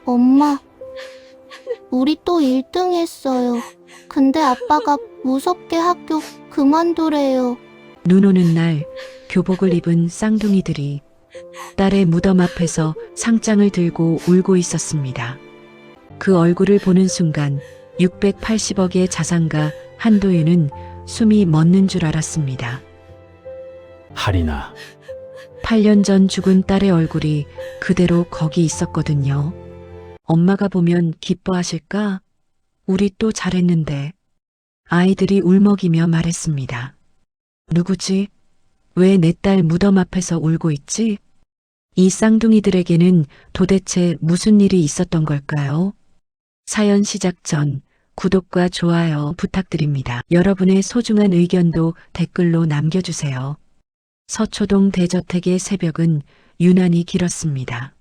엄마, 우리 또 1등 했어요. 근데 아빠가 무섭게 학교 그만두래요. 눈 오는 날 교복을 입은 쌍둥이들이 딸의 무덤 앞에서 상장을 들고 울고 있었습니다. 그 얼굴을 보는 순간 680억의 자산가 한도윤은 숨이 멎는 줄 알았습니다. 할인아, 8년 전 죽은 딸의 얼굴이 그대로 거기 있었거든요. 엄마가 보면 기뻐하실까? 우리 또 잘했는데. 아이들이 울먹이며 말했습니다. 누구지? 왜 내 딸 무덤 앞에서 울고 있지? 이 쌍둥이들에게는 도대체 무슨 일이 있었던 걸까요? 사연 시작 전 구독과 좋아요 부탁드립니다. 여러분의 소중한 의견도 댓글로 남겨주세요. 서초동 대저택의 새벽은 유난히 길었습니다.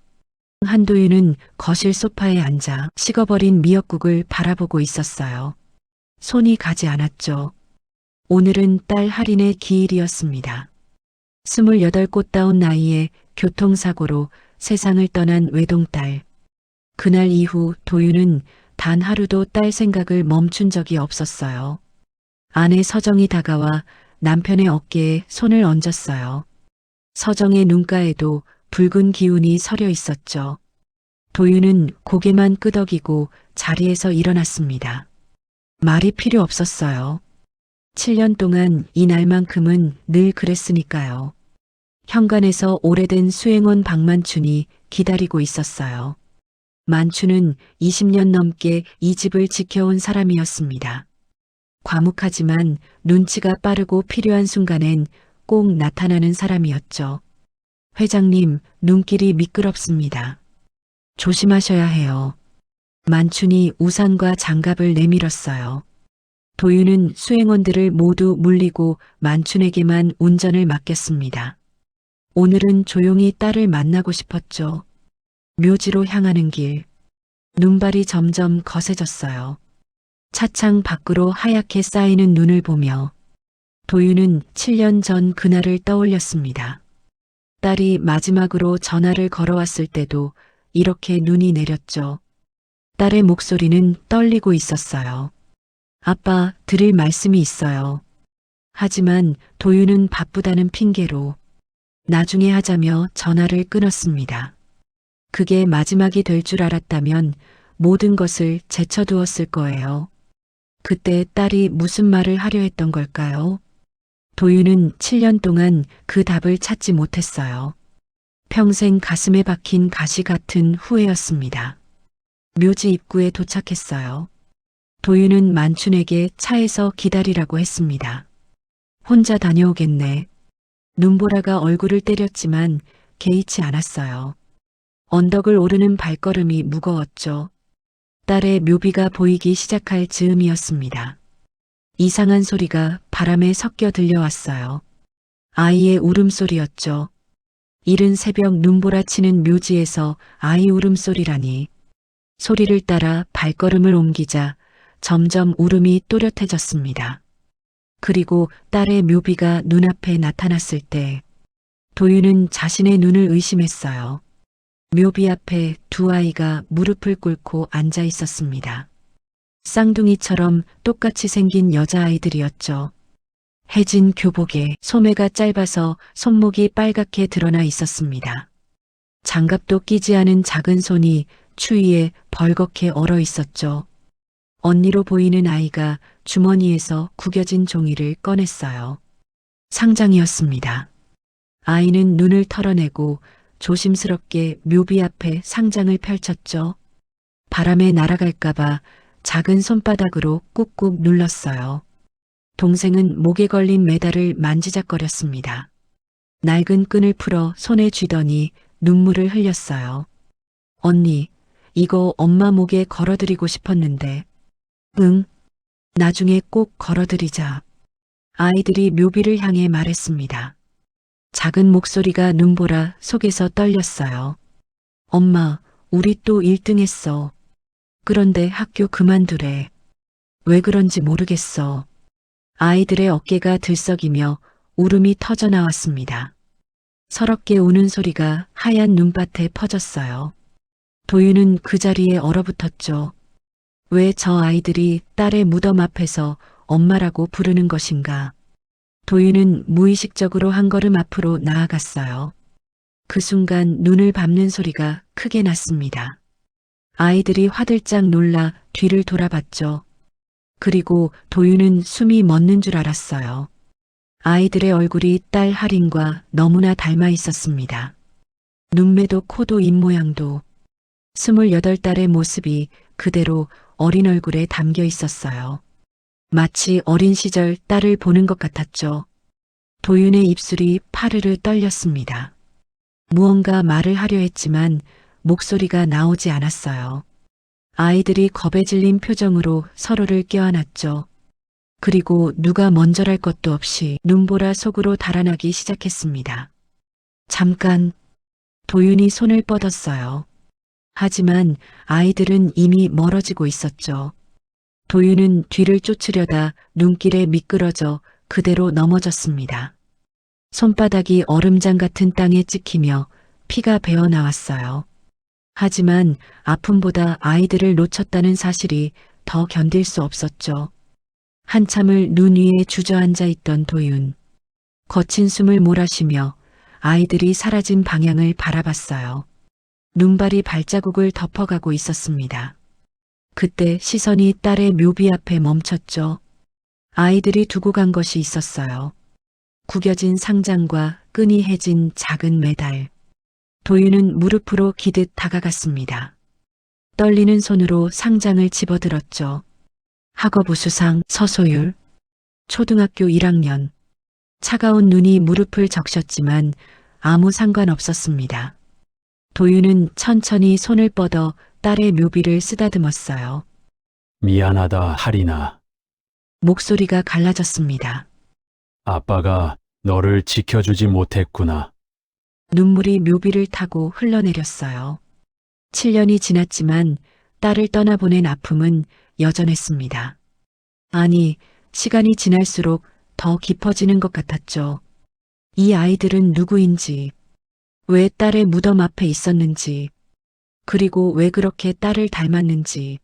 한도윤은 거실 소파에 앉아 식어버린 미역국을 바라보고 있었어요. 손이 가지 않았죠. 오늘은 딸 할인의 기일이었습니다. 28 꽃다운 나이에 교통사고로 세상을 떠난 외동딸. 그날 이후 도윤은 단 하루도 딸 생각을 멈춘 적이 없었어요. 아내 서정이 다가와 남편의 어깨에 손을 얹었어요. 서정의 눈가에도 붉은 기운이 서려 있었죠. 도윤은 고개만 끄덕이고 자리에서 일어났습니다. 말이 필요 없었어요. 7년 동안 이날만큼은 늘 그랬으니까요. 현관에서 오래된 수행원 박만춘이 기다리고 있었어요. 만춘은 20년 넘게 이 집을 지켜온 사람이었습니다. 과묵하지만 눈치가 빠르고 필요한 순간엔 꼭 나타나는 사람이었죠. 회장님, 눈길이 미끄럽습니다. 조심하셔야 해요. 만춘이 우산과 장갑을 내밀었어요. 도윤은 수행원들을 모두 물리고 만춘에게만 운전을 맡겼습니다. 오늘은 조용히 딸을 만나고 싶었죠. 묘지로 향하는 길. 눈발이 점점 거세졌어요. 차창 밖으로 하얗게 쌓이는 눈을 보며 도윤은 7년 전 그날을 떠올렸습니다. 딸이 마지막으로 전화를 걸어왔을 때도 이렇게 눈이 내렸죠. 딸의 목소리는 떨리고 있었어요. 아빠, 드릴 말씀이 있어요. 하지만 도윤은 바쁘다는 핑계로 나중에 하자며 전화를 끊었습니다. 그게 마지막이 될 줄 알았다면 모든 것을 제쳐두었을 거예요. 그때 딸이 무슨 말을 하려 했던 걸까요? 도윤은 7년 동안 그 답을 찾지 못했어요. 평생 가슴에 박힌 가시 같은 후회였습니다. 묘지 입구에 도착했어요. 도윤은 만춘에게 차에서 기다리라고 했습니다. 혼자 다녀오겠네. 눈보라가 얼굴을 때렸지만 개의치 않았어요. 언덕을 오르는 발걸음이 무거웠죠. 딸의 묘비가 보이기 시작할 즈음이었습니다. 이상한 소리가 바람에 섞여 들려왔어요. 아이의 울음소리였죠. 이른 새벽 눈보라치는 묘지에서 아이 울음소리라니. 소리를 따라 발걸음을 옮기자 점점 울음이 또렷해졌습니다. 그리고 딸의 묘비가 눈앞에 나타났을 때 도윤은 자신의 눈을 의심했어요. 묘비 앞에 두 아이가 무릎을 꿇고 앉아 있었습니다. 쌍둥이처럼 똑같이 생긴 여자아이들이었죠. 해진 교복에 소매가 짧아서 손목이 빨갛게 드러나 있었습니다. 장갑도 끼지 않은 작은 손이 추위에 벌겋게 얼어 있었죠. 언니로 보이는 아이가 주머니에서 구겨진 종이를 꺼냈어요. 상장이었습니다. 아이는 눈을 털어내고 조심스럽게 묘비 앞에 상장을 펼쳤죠. 바람에 날아갈까봐 작은 손바닥으로 꾹꾹 눌렀어요. 동생은 목에 걸린 메달을 만지작거렸습니다. 낡은 끈을 풀어 손에 쥐더니 눈물을 흘렸어요. 언니, 이거 엄마 목에 걸어드리고 싶었는데. 응, 나중에 꼭 걸어드리자. 아이들이 묘비를 향해 말했습니다. 작은 목소리가 눈보라 속에서 떨렸어요. 엄마, 우리 또 1등 했어. 그런데 학교 그만두래. 왜 그런지 모르겠어. 아이들의 어깨가 들썩이며 울음이 터져 나왔습니다. 서럽게 우는 소리가 하얀 눈밭에 퍼졌어요. 도윤은 그 자리에 얼어붙었죠. 왜 저 아이들이 딸의 무덤 앞에서 엄마라고 부르는 것인가? 도윤은 무의식적으로 한 걸음 앞으로 나아갔어요. 그 순간 눈을 밟는 소리가 크게 났습니다. 아이들이 화들짝 놀라 뒤를 돌아봤죠. 그리고 도윤은 숨이 멎는 줄 알았어요. 아이들의 얼굴이 딸 할인과 너무나 닮아 있었습니다. 눈매도 코도 입모양도 28달의 모습이 그대로 어린 얼굴에 담겨 있었어요. 마치 어린 시절 딸을 보는 것 같았죠. 도윤의 입술이 파르르 떨렸습니다. 무언가 말을 하려 했지만 목소리가 나오지 않았어요. 아이들이 겁에 질린 표정으로 서로를 껴안았죠. 그리고 누가 먼저랄 것도 없이 눈보라 속으로 달아나기 시작했습니다. 잠깐, 도윤이 손을 뻗었어요. 하지만 아이들은 이미 멀어지고 있었죠. 도윤은 뒤를 쫓으려다 눈길에 미끄러져 그대로 넘어졌습니다. 손바닥이 얼음장 같은 땅에 찍히며 피가 배어 나왔어요. 하지만 아픔보다 아이들을 놓쳤다는 사실이 더 견딜 수 없었죠. 한참을 눈 위에 주저앉아 있던 도윤. 거친 숨을 몰아쉬며 아이들이 사라진 방향을 바라봤어요. 눈발이 발자국을 덮어가고 있었습니다. 그때 시선이 딸의 묘비 앞에 멈췄죠. 아이들이 두고 간 것이 있었어요. 구겨진 상장과 끈이 해진 작은 메달. 도윤은 무릎으로 기듯 다가갔습니다. 떨리는 손으로 상장을 집어들었죠. 학업 우수상 서소율. 초등학교 1학년. 차가운 눈이 무릎을 적셨지만 아무 상관없었습니다. 도윤은 천천히 손을 뻗어 딸의 묘비를 쓰다듬었어요. 미안하다, 할인아. 목소리가 갈라졌습니다. 아빠가 너를 지켜주지 못했구나. 눈물이 묘비를 타고 흘러내렸어요. 7년이 지났지만 딸을 떠나보낸 아픔은 여전했습니다. 아니, 시간이 지날수록 더 깊어지는 것 같았죠. 이 아이들은 누구인지, 왜 딸의 무덤 앞에 있었는지, 그리고 왜 그렇게 딸을 닮았는지.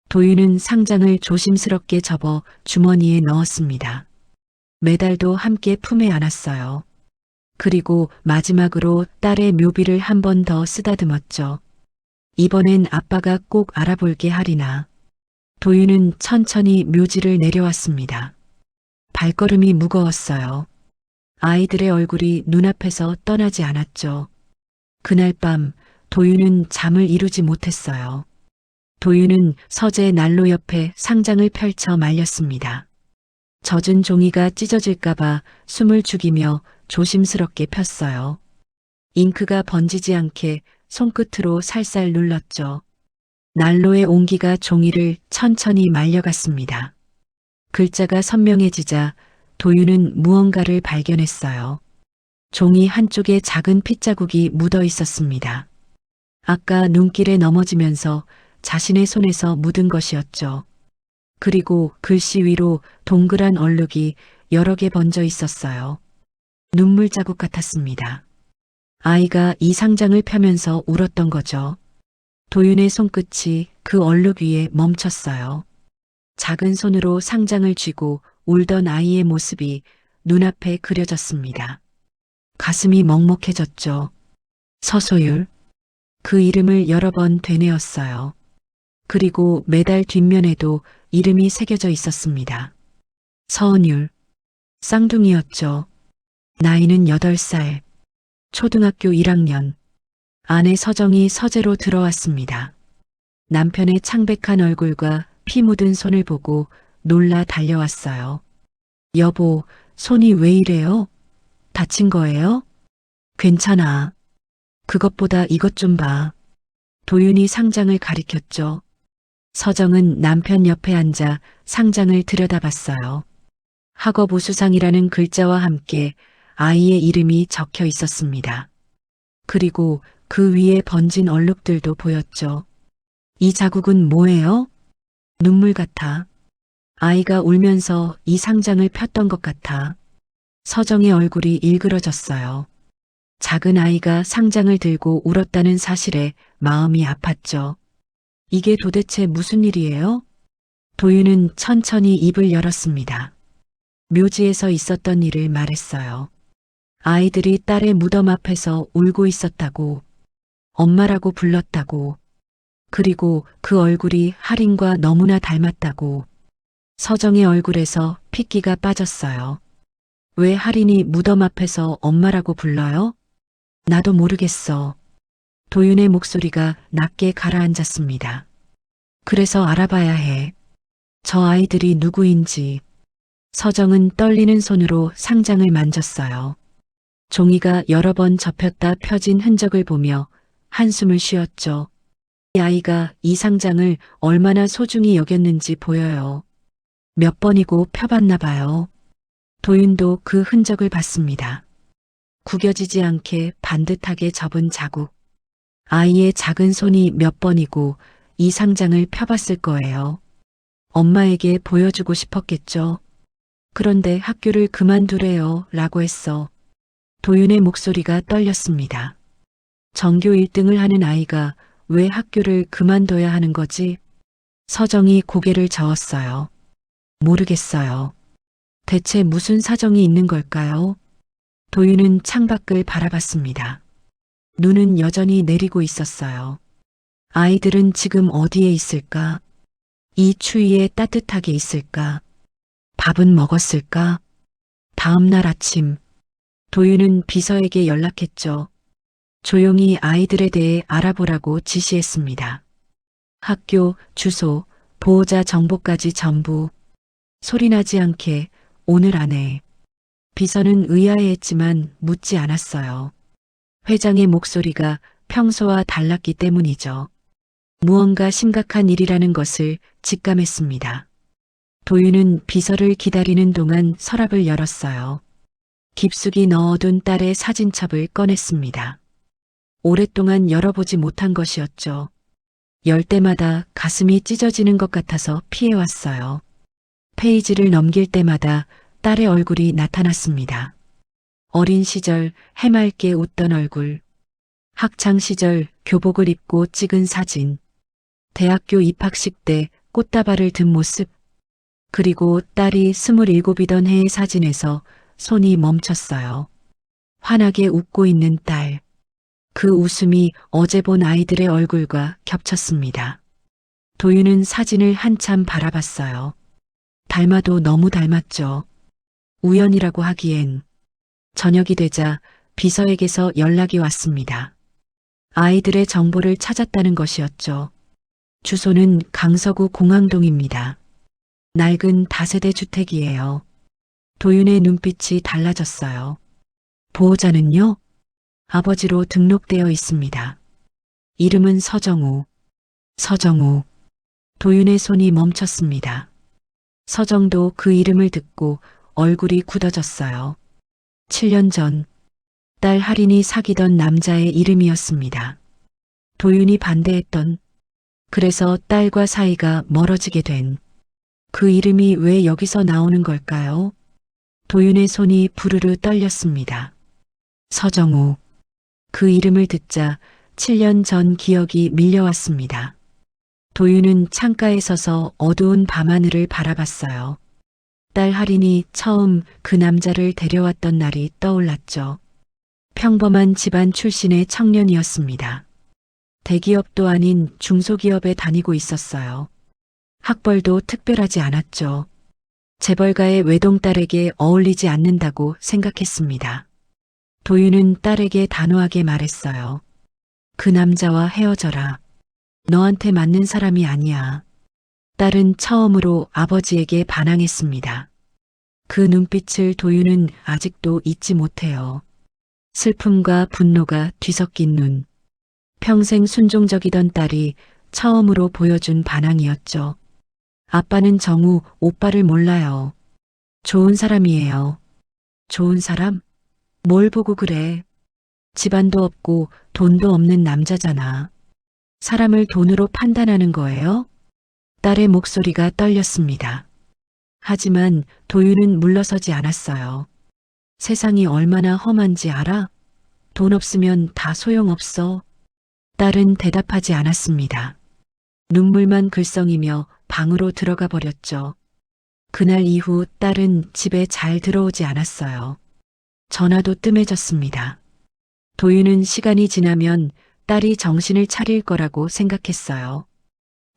도윤은 상장을 조심스럽게 접어 주머니에 넣었습니다. 메달도 함께 품에 안았어요. 그리고 마지막으로 딸의 묘비를 한 번 더 쓰다듬었죠. 이번엔 아빠가 꼭 알아볼게, 할인아. 도윤은 천천히 묘지를 내려왔습니다. 발걸음이 무거웠어요. 아이들의 얼굴이 눈앞에서 떠나지 않았죠. 그날 밤 도윤은 잠을 이루지 못했어요. 도윤은 서재 난로 옆에 상장을 펼쳐 말렸습니다. 젖은 종이가 찢어질까봐 숨을 죽이며 조심스럽게 폈어요. 잉크가 번지지 않게 손끝으로 살살 눌렀죠. 난로의 온기가 종이를 천천히 말려갔습니다. 글자가 선명해지자 도윤은 무언가를 발견했어요. 종이 한쪽에 작은 핏자국이 묻어 있었습니다. 아까 눈길에 넘어지면서 자신의 손에서 묻은 것이었죠. 그리고 글씨 위로 동그란 얼룩이 여러 개 번져 있었어요. 눈물 자국 같았습니다. 아이가 이 상장을 펴면서 울었던 거죠. 도윤의 손끝이 그 얼룩 위에 멈췄어요. 작은 손으로 상장을 쥐고 울던 아이의 모습이 눈앞에 그려졌습니다. 가슴이 먹먹해졌죠. 서소율. 그 이름을 여러 번 되뇌었어요. 그리고 메달 뒷면에도 이름이 새겨져 있었습니다. 서은율. 쌍둥이였죠. 나이는 8살. 초등학교 1학년. 아내 서정이 서재로 들어왔습니다. 남편의 창백한 얼굴과 피 묻은 손을 보고 놀라 달려왔어요. 여보, 손이 왜 이래요? 다친 거예요? 괜찮아. 그것보다 이것 좀 봐. 도윤이 상장을 가리켰죠. 서정은 남편 옆에 앉아 상장을 들여다봤어요. 학업 우수상이라는 글자와 함께 아이의 이름이 적혀 있었습니다. 그리고 그 위에 번진 얼룩들도 보였죠. 이 자국은 뭐예요? 눈물 같아. 아이가 울면서 이 상장을 폈던 것 같아. 서정의 얼굴이 일그러졌어요. 작은 아이가 상장을 들고 울었다는 사실에 마음이 아팠죠. 이게 도대체 무슨 일이에요? 도윤은 천천히 입을 열었습니다. 묘지에서 있었던 일을 말했어요. 아이들이 딸의 무덤 앞에서 울고 있었다고, 엄마라고 불렀다고, 그리고 그 얼굴이 할인과 너무나 닮았다고. 서정의 얼굴에서 핏기가 빠졌어요. 왜 할인이 무덤 앞에서 엄마라고 불러요? 나도 모르겠어. 도윤의 목소리가 낮게 가라앉았습니다. 그래서 알아봐야 해. 저 아이들이 누구인지. 서정은 떨리는 손으로 상장을 만졌어요. 종이가 여러 번 접혔다 펴진 흔적을 보며 한숨을 쉬었죠. 이 아이가 이 상장을 얼마나 소중히 여겼는지 보여요. 몇 번이고 펴봤나 봐요. 도윤도 그 흔적을 봤습니다. 구겨지지 않게 반듯하게 접은 자국. 아이의 작은 손이 몇 번이고 이 상장을 펴봤을 거예요. 엄마에게 보여주고 싶었겠죠. 그런데 학교를 그만두래요 라고 했어. 도윤의 목소리가 떨렸습니다. 전교 1등을 하는 아이가 왜 학교를 그만둬야 하는 거지? 서정이 고개를 저었어요. 모르겠어요. 대체 무슨 사정이 있는 걸까요? 도윤은 창밖을 바라봤습니다. 눈은 여전히 내리고 있었어요. 아이들은 지금 어디에 있을까? 이 추위에 따뜻하게 있을까? 밥은 먹었을까? 다음 날 아침, 도윤은 비서에게 연락했죠. 조용히 아이들에 대해 알아보라고 지시했습니다. 학교, 주소, 보호자 정보까지 전부. 소리나지 않게 오늘 안에. 비서는 의아해했지만 묻지 않았어요. 회장의 목소리가 평소와 달랐기 때문이죠. 무언가 심각한 일이라는 것을 직감했습니다. 도윤은 비서를 기다리는 동안 서랍을 열었어요. 깊숙이 넣어둔 딸의 사진첩을 꺼냈습니다. 오랫동안 열어보지 못한 것이었죠. 열 때마다 가슴이 찢어지는 것 같아서 피해왔어요. 페이지를 넘길 때마다 딸의 얼굴이 나타났습니다. 어린 시절 해맑게 웃던 얼굴, 학창 시절 교복을 입고 찍은 사진, 대학교 입학식 때 꽃다발을 든 모습, 그리고 딸이 27이던 해의 사진에서 손이 멈췄어요. 환하게 웃고 있는 딸. 그 웃음이 어제 본 아이들의 얼굴과 겹쳤습니다. 도윤은 사진을 한참 바라봤어요. 닮아도 너무 닮았죠. 우연이라고 하기엔. 저녁이 되자 비서에게서 연락이 왔습니다. 아이들의 정보를 찾았다는 것이었죠. 주소는 강서구 공항동입니다. 낡은 다세대 주택이에요. 도윤의 눈빛이 달라졌어요. 보호자는요? 아버지로 등록되어 있습니다. 이름은 서정우. 서정우. 도윤의 손이 멈췄습니다. 서정도 그 이름을 듣고 얼굴이 굳어졌어요. 7년 전, 딸 할인이 사귀던 남자의 이름이었습니다. 도윤이 반대했던, 그래서 딸과 사이가 멀어지게 된, 그 이름이 왜 여기서 나오는 걸까요? 도윤의 손이 부르르 떨렸습니다. 서정우. 그 이름을 듣자 7년 전 기억이 밀려왔습니다. 도윤은 창가에 서서 어두운 밤하늘을 바라봤어요. 딸 할인이 처음 그 남자를 데려왔던 날이 떠올랐죠. 평범한 집안 출신의 청년이었습니다. 대기업도 아닌 중소기업에 다니고 있었어요. 학벌도 특별하지 않았죠. 재벌가의 외동딸에게 어울리지 않는다고 생각했습니다. 도윤은 딸에게 단호하게 말했어요. 그 남자와 헤어져라. 너한테 맞는 사람이 아니야. 딸은 처음으로 아버지에게 반항했습니다. 그 눈빛을 도윤은 아직도 잊지 못해요. 슬픔과 분노가 뒤섞인 눈. 평생 순종적이던 딸이 처음으로 보여준 반항이었죠. 아빠는 정우 오빠를 몰라요. 좋은 사람이에요. 좋은 사람? 뭘 보고 그래? 집안도 없고 돈도 없는 남자잖아. 사람을 돈으로 판단하는 거예요? 딸의 목소리가 떨렸습니다. 하지만 도윤은 물러서지 않았어요. 세상이 얼마나 험한지 알아? 돈 없으면 다 소용없어. 딸은 대답하지 않았습니다. 눈물만 글썽이며 방으로 들어가 버렸죠. 그날 이후 딸은 집에 잘 들어오지 않았어요. 전화도 뜸해졌습니다. 도윤은 시간이 지나면 딸이 정신을 차릴 거라고 생각했어요.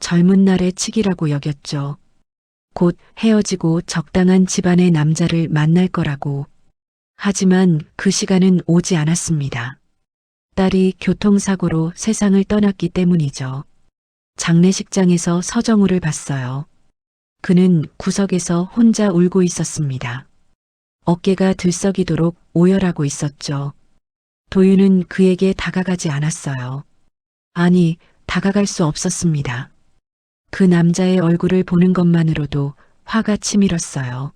젊은 날의 치기라고 여겼죠. 곧 헤어지고 적당한 집안의 남자를 만날 거라고. 하지만 그 시간은 오지 않았습니다. 딸이 교통사고로 세상을 떠났기 때문이죠. 장례식장에서 서정우를 봤어요. 그는 구석에서 혼자 울고 있었습니다. 어깨가 들썩이도록 오열하고 있었죠. 도윤은 그에게 다가가지 않았어요. 아니, 다가갈 수 없었습니다. 그 남자의 얼굴을 보는 것만으로도 화가 치밀었어요.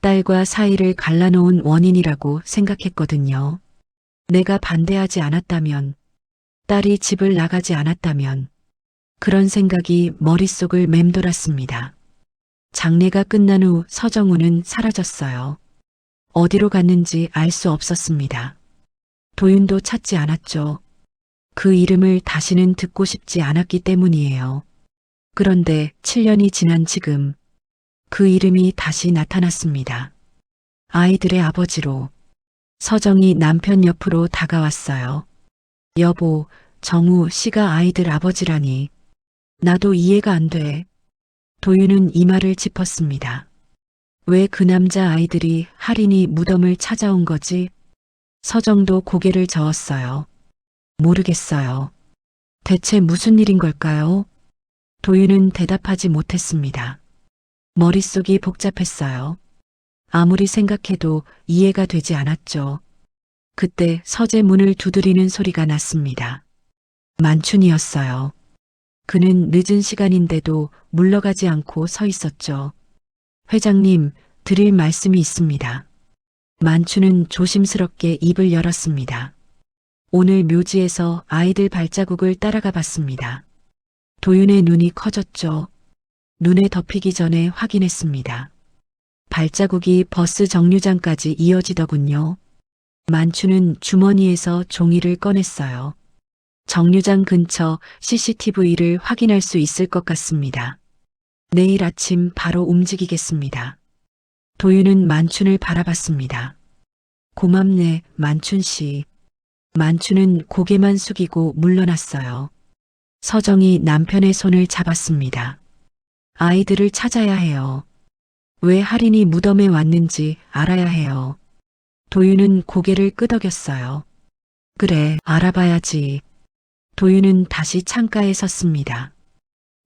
딸과 사이를 갈라놓은 원인이라고 생각했거든요. 내가 반대하지 않았다면, 딸이 집을 나가지 않았다면, 그런 생각이 머릿속을 맴돌았습니다. 장례가 끝난 후 서정우는 사라졌어요. 어디로 갔는지 알 수 없었습니다. 도윤도 찾지 않았죠. 그 이름을 다시는 듣고 싶지 않았기 때문이에요. 그런데 7년이 지난 지금 그 이름이 다시 나타났습니다. 아이들의 아버지로. 서정이 남편 옆으로 다가왔어요. 여보, 정우 씨가 아이들 아버지라니. 나도 이해가 안 돼. 도윤은 이마를 짚었습니다. 왜 그 남자 아이들이 할인이 무덤을 찾아온 거지? 서정도 고개를 저었어요. 모르겠어요. 대체 무슨 일인 걸까요? 도윤은 대답하지 못했습니다. 머릿속이 복잡했어요. 아무리 생각해도 이해가 되지 않았죠. 그때 서재 문을 두드리는 소리가 났습니다. 만춘이었어요. 그는 늦은 시간인데도 물러가지 않고 서 있었죠. 회장님, 드릴 말씀이 있습니다. 만춘은 조심스럽게 입을 열었습니다. 오늘 묘지에서 아이들 발자국을 따라가 봤습니다. 도윤의 눈이 커졌죠. 눈에 덮이기 전에 확인했습니다. 발자국이 버스 정류장까지 이어지더군요. 만춘은 주머니에서 종이를 꺼냈어요. 정류장 근처 CCTV를 확인할 수 있을 것 같습니다. 내일 아침 바로 움직이겠습니다. 도윤은 만춘을 바라봤습니다. 고맙네, 만춘 씨. 만춘은 고개만 숙이고 물러났어요. 서정이 남편의 손을 잡았습니다. 아이들을 찾아야 해요. 왜 할인이 무덤에 왔는지 알아야 해요. 도윤은 고개를 끄덕였어요. 그래, 알아봐야지. 도윤은 다시 창가에 섰습니다.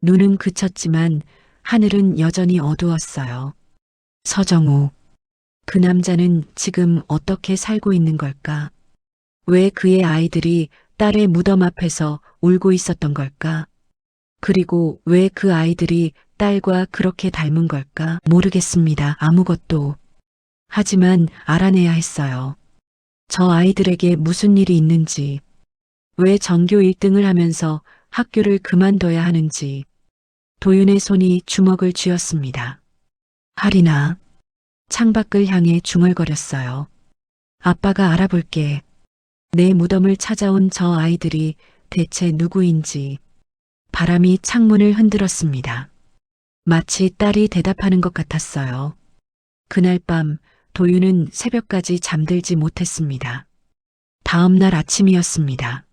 눈은 그쳤지만 하늘은 여전히 어두웠어요. 서정우. 그 남자는 지금 어떻게 살고 있는 걸까? 왜 그의 아이들이 딸의 무덤 앞에서 울고 있었던 걸까? 그리고 왜 그 아이들이 딸과 그렇게 닮은 걸까? 모르겠습니다. 아무것도. 하지만 알아내야 했어요. 저 아이들에게 무슨 일이 있는지, 왜 전교 1등을 하면서 학교를 그만둬야 하는지. 도윤의 손이 주먹을 쥐었습니다. 할인아. 창밖을 향해 중얼거렸어요. 아빠가 알아볼게. 내 무덤을 찾아온 저 아이들이 대체 누구인지. 바람이 창문을 흔들었습니다. 마치 딸이 대답하는 것 같았어요. 그날 밤 도윤은 새벽까지 잠들지 못했습니다. 다음 날 아침이었습니다.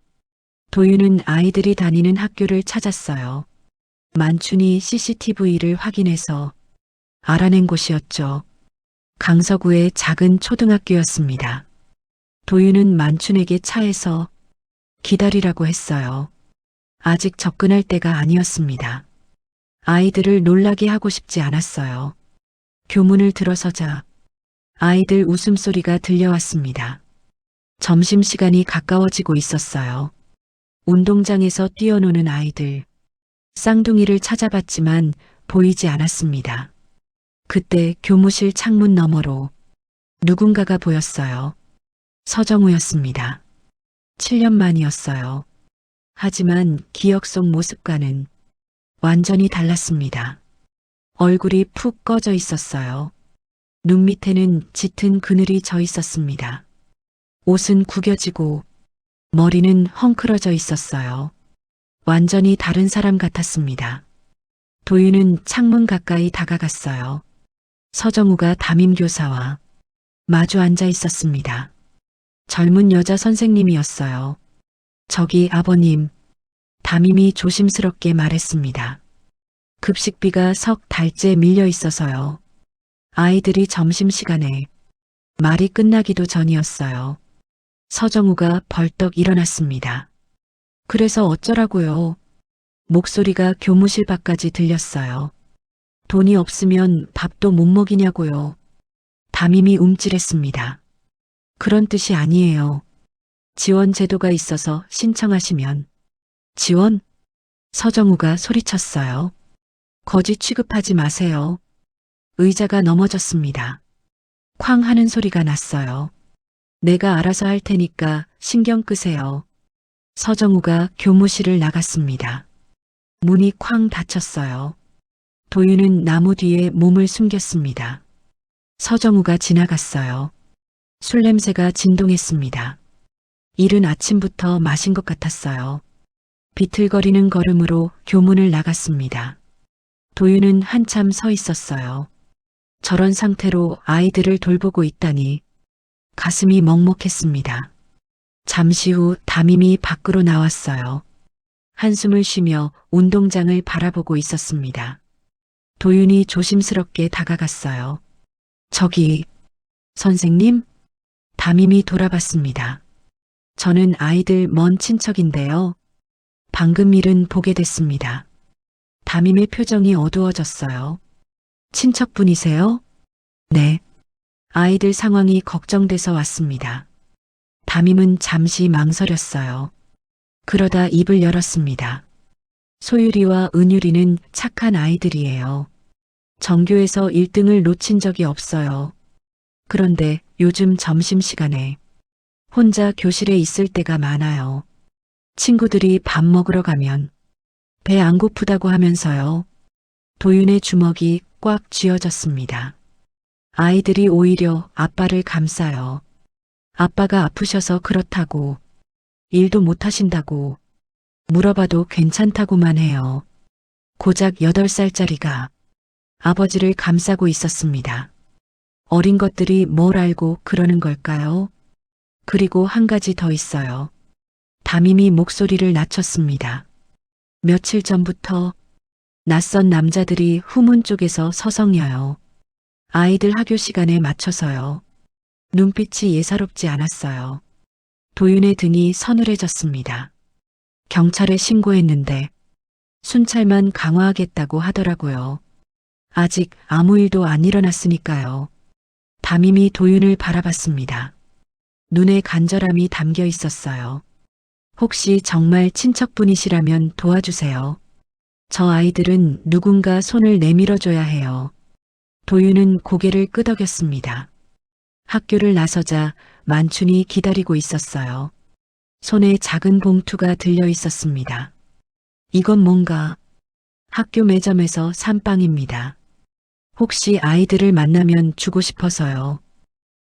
도윤은 아이들이 다니는 학교를 찾았어요. 만춘이 CCTV를 확인해서 알아낸 곳이었죠. 강서구의 작은 초등학교였습니다. 도윤은 만춘에게 차에서 기다리라고 했어요. 아직 접근할 때가 아니었습니다. 아이들을 놀라게 하고 싶지 않았어요. 교문을 들어서자 아이들 웃음소리가 들려왔습니다. 점심시간이 가까워지고 있었어요. 운동장에서 뛰어노는 아이들. 쌍둥이를 찾아봤지만 보이지 않았습니다. 그때 교무실 창문 너머로 누군가가 보였어요. 서정우였습니다. 7년 만이었어요. 하지만 기억 속 모습과는 완전히 달랐습니다. 얼굴이 푹 꺼져 있었어요. 눈 밑에는 짙은 그늘이 져 있었습니다. 옷은 구겨지고 머리는 헝클어져 있었어요. 완전히 다른 사람 같았습니다. 도윤은 창문 가까이 다가갔어요. 서정우가 담임교사와 마주 앉아 있었습니다. 젊은 여자 선생님이었어요. 저기 아버님, 담임이 조심스럽게 말했습니다. 급식비가 석 달째 밀려 있어서요. 아이들이 점심시간에 말이 끝나기도 전이었어요. 서정우가 벌떡 일어났습니다. 그래서 어쩌라고요? 목소리가 교무실 밖까지 들렸어요. 돈이 없으면 밥도 못 먹이냐고요. 담임이 움찔했습니다. 그런 뜻이 아니에요. 지원 제도가 있어서 신청하시면. 지원? 서정우가 소리쳤어요. 거지 취급하지 마세요. 의자가 넘어졌습니다. 쾅 하는 소리가 났어요. 내가 알아서 할 테니까 신경 끄세요. 서정우가 교무실을 나갔습니다. 문이 쾅 닫혔어요. 도윤은 나무 뒤에 몸을 숨겼습니다. 서정우가 지나갔어요. 술 냄새가 진동했습니다. 이른 아침부터 마신 것 같았어요. 비틀거리는 걸음으로 교문을 나갔습니다. 도윤은 한참 서 있었어요. 저런 상태로 아이들을 돌보고 있다니 가슴이 먹먹했습니다. 잠시 후 담임이 밖으로 나왔어요. 한숨을 쉬며 운동장을 바라보고 있었습니다. 도윤이 조심스럽게 다가갔어요. 저기, 선생님? 담임이 돌아봤습니다. 저는 아이들 먼 친척인데요. 방금 일은 보게 됐습니다. 담임의 표정이 어두워졌어요. 친척분이세요? 네. 아이들 상황이 걱정돼서 왔습니다. 담임은 잠시 망설였어요. 그러다 입을 열었습니다. 소율이와 은율이는 착한 아이들이에요. 전교에서 1등을 놓친 적이 없어요. 그런데 요즘 점심시간에 혼자 교실에 있을 때가 많아요. 친구들이 밥 먹으러 가면 배 안 고프다고 하면서요. 도윤의 주먹이 꽉 쥐어졌습니다. 아이들이 오히려 아빠를 감싸요. 아빠가 아프셔서 그렇다고, 일도 못하신다고, 물어봐도 괜찮다고만 해요. 고작 8살짜리가 아버지를 감싸고 있었습니다. 어린 것들이 뭘 알고 그러는 걸까요? 그리고 한 가지 더 있어요. 담임이 목소리를 낮췄습니다. 며칠 전부터 낯선 남자들이 후문 쪽에서 서성여요. 아이들 학교 시간에 맞춰서요. 눈빛이 예사롭지 않았어요. 도윤의 등이 서늘해졌습니다. 경찰에 신고했는데 순찰만 강화하겠다고 하더라고요. 아직 아무 일도 안 일어났으니까요. 담임이 도윤을 바라봤습니다. 눈에 간절함이 담겨 있었어요. 혹시 정말 친척분이시라면 도와주세요. 저 아이들은 누군가 손을 내밀어줘야 해요. 도윤은 고개를 끄덕였습니다. 학교를 나서자 만춘이 기다리고 있었어요. 손에 작은 봉투가 들려 있었습니다. 이건 뭔가? 학교 매점에서 산 빵입니다. 혹시 아이들을 만나면 주고 싶어서요.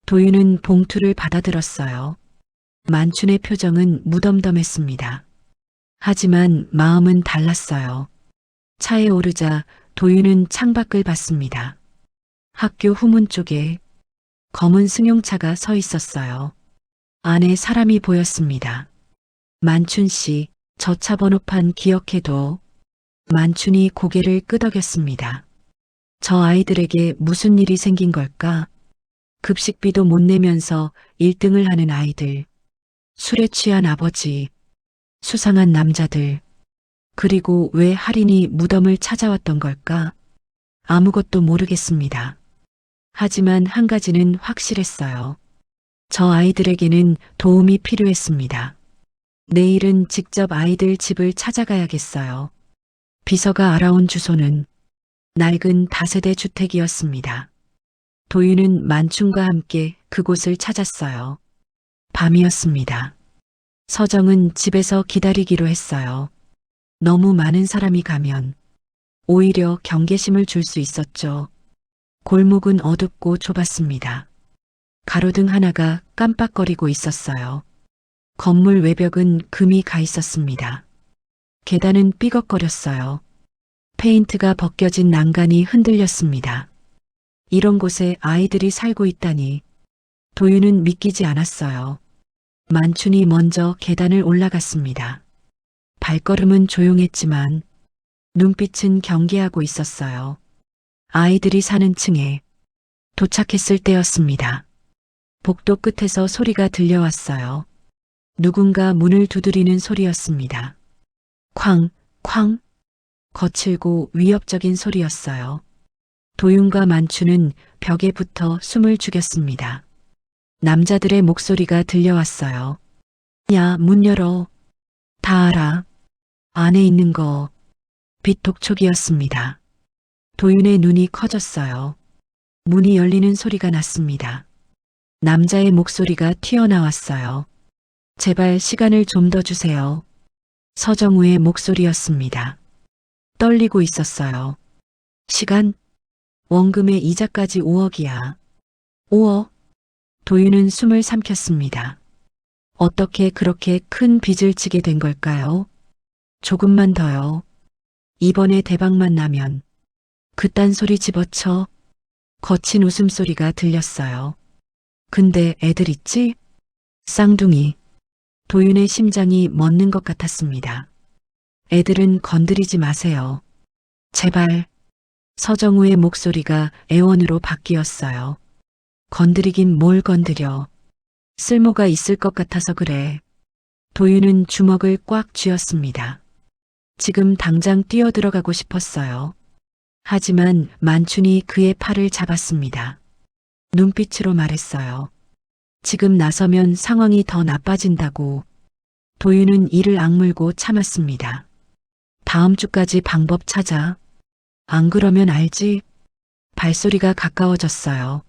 도윤은 봉투를 받아들었어요. 만춘의 표정은 무덤덤했습니다. 하지만 마음은 달랐어요. 차에 오르자 도윤은 창밖을 봤습니다. 학교 후문 쪽에 검은 승용차가 서 있었어요. 안에 사람이 보였습니다. 만춘 씨, 저 차 번호판 기억해도. 만춘이 고개를 끄덕였습니다. 저 아이들에게 무슨 일이 생긴 걸까? 급식비도 못 내면서 1등을 하는 아이들, 술에 취한 아버지, 수상한 남자들, 그리고 왜 할인이 무덤을 찾아왔던 걸까? 아무것도 모르겠습니다. 하지만 한 가지는 확실했어요. 저 아이들에게는 도움이 필요했습니다. 내일은 직접 아이들 집을 찾아가야겠어요. 비서가 알아온 주소는 낡은 다세대 주택이었습니다. 도윤은 만춘과 함께 그곳을 찾았어요. 밤이었습니다. 서정은 집에서 기다리기로 했어요. 너무 많은 사람이 가면 오히려 경계심을 줄 수 있었죠. 골목은 어둡고 좁았습니다. 가로등 하나가 깜빡거리고 있었어요. 건물 외벽은 금이 가 있었습니다. 계단은 삐걱거렸어요. 페인트가 벗겨진 난간이 흔들렸습니다. 이런 곳에 아이들이 살고 있다니 도윤은 믿기지 않았어요. 만춘이 먼저 계단을 올라갔습니다. 발걸음은 조용했지만 눈빛은 경계하고 있었어요. 아이들이 사는 층에 도착했을 때였습니다. 복도 끝에서 소리가 들려왔어요. 누군가 문을 두드리는 소리였습니다. 쾅, 쾅. 거칠고 위협적인 소리였어요. 도윤과 만추는 벽에 붙어 숨을 죽였습니다. 남자들의 목소리가 들려왔어요. 야, 문 열어. 다 알아. 안에 있는 거. 빛 독촉이었습니다. 도윤의 눈이 커졌어요. 문이 열리는 소리가 났습니다. 남자의 목소리가 튀어나왔어요. 제발 시간을 좀 더 주세요. 서정우의 목소리였습니다. 떨리고 있었어요. 시간? 원금의 이자까지 5억이야. 5억? 도윤은 숨을 삼켰습니다. 어떻게 그렇게 큰 빚을 지게 된 걸까요? 조금만 더요. 이번에 대박만 나면 그딴 소리 집어쳐. 거친 웃음소리가 들렸어요. 근데 애들 있지? 쌍둥이. 도윤의 심장이 멎는 것 같았습니다. 애들은 건드리지 마세요. 제발. 서정우의 목소리가 애원으로 바뀌었어요. 건드리긴 뭘 건드려. 쓸모가 있을 것 같아서 그래. 도윤은 주먹을 꽉 쥐었습니다. 지금 당장 뛰어들어가고 싶었어요. 하지만 만춘이 그의 팔을 잡았습니다. 눈빛으로 말했어요. 지금 나서면 상황이 더 나빠진다고. 도윤은 이를 악물고 참았습니다. 다음 주까지 방법 찾아. 안 그러면 알지? 발소리가 가까워졌어요.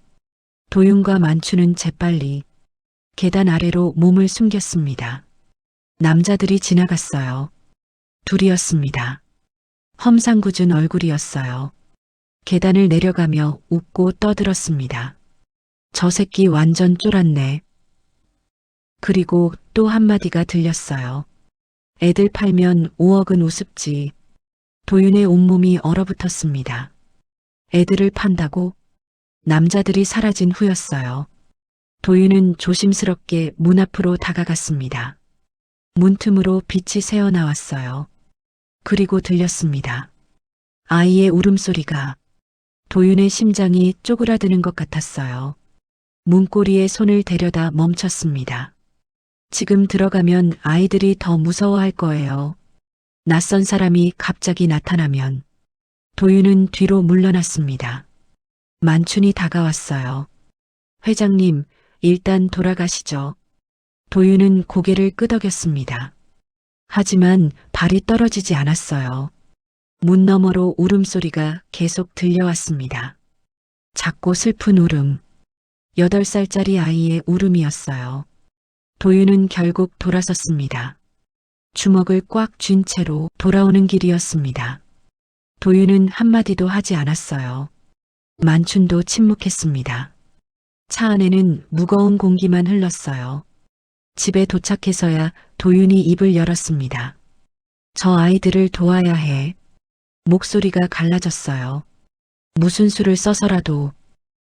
도윤과 만추는 재빨리 계단 아래로 몸을 숨겼습니다. 남자들이 지나갔어요. 둘이었습니다. 험상궂은 얼굴이었어요. 계단을 내려가며 웃고 떠들었습니다. 저 새끼 완전 쫄았네. 그리고 또 한마디가 들렸어요. 애들 팔면 5억은 우습지. 도윤의 온몸이 얼어붙었습니다. 애들을 판다고? 남자들이 사라진 후였어요. 도윤은 조심스럽게 문 앞으로 다가갔습니다. 문틈으로 빛이 새어나왔어요. 그리고 들렸습니다. 아이의 울음소리가. 도윤의 심장이 쪼그라드는 것 같았어요. 문고리에 손을 대려다 멈췄습니다. 지금 들어가면 아이들이 더 무서워할 거예요. 낯선 사람이 갑자기 나타나면. 도윤은 뒤로 물러났습니다. 만춘이 다가왔어요. 회장님, 일단 돌아가시죠. 도윤은 고개를 끄덕였습니다. 하지만 발이 떨어지지 않았어요. 문 너머로 울음소리가 계속 들려왔습니다. 작고 슬픈 울음. 8살짜리 아이의 울음이었어요. 도윤은 결국 돌아섰습니다. 주먹을 꽉 쥔 채로 돌아오는 길이었습니다. 도윤은 한마디도 하지 않았어요. 만춘도 침묵했습니다. 차 안에는 무거운 공기만 흘렀어요. 집에 도착해서야 도윤이 입을 열었습니다. 저 아이들을 도와야 해. 목소리가 갈라졌어요. 무슨 수를 써서라도.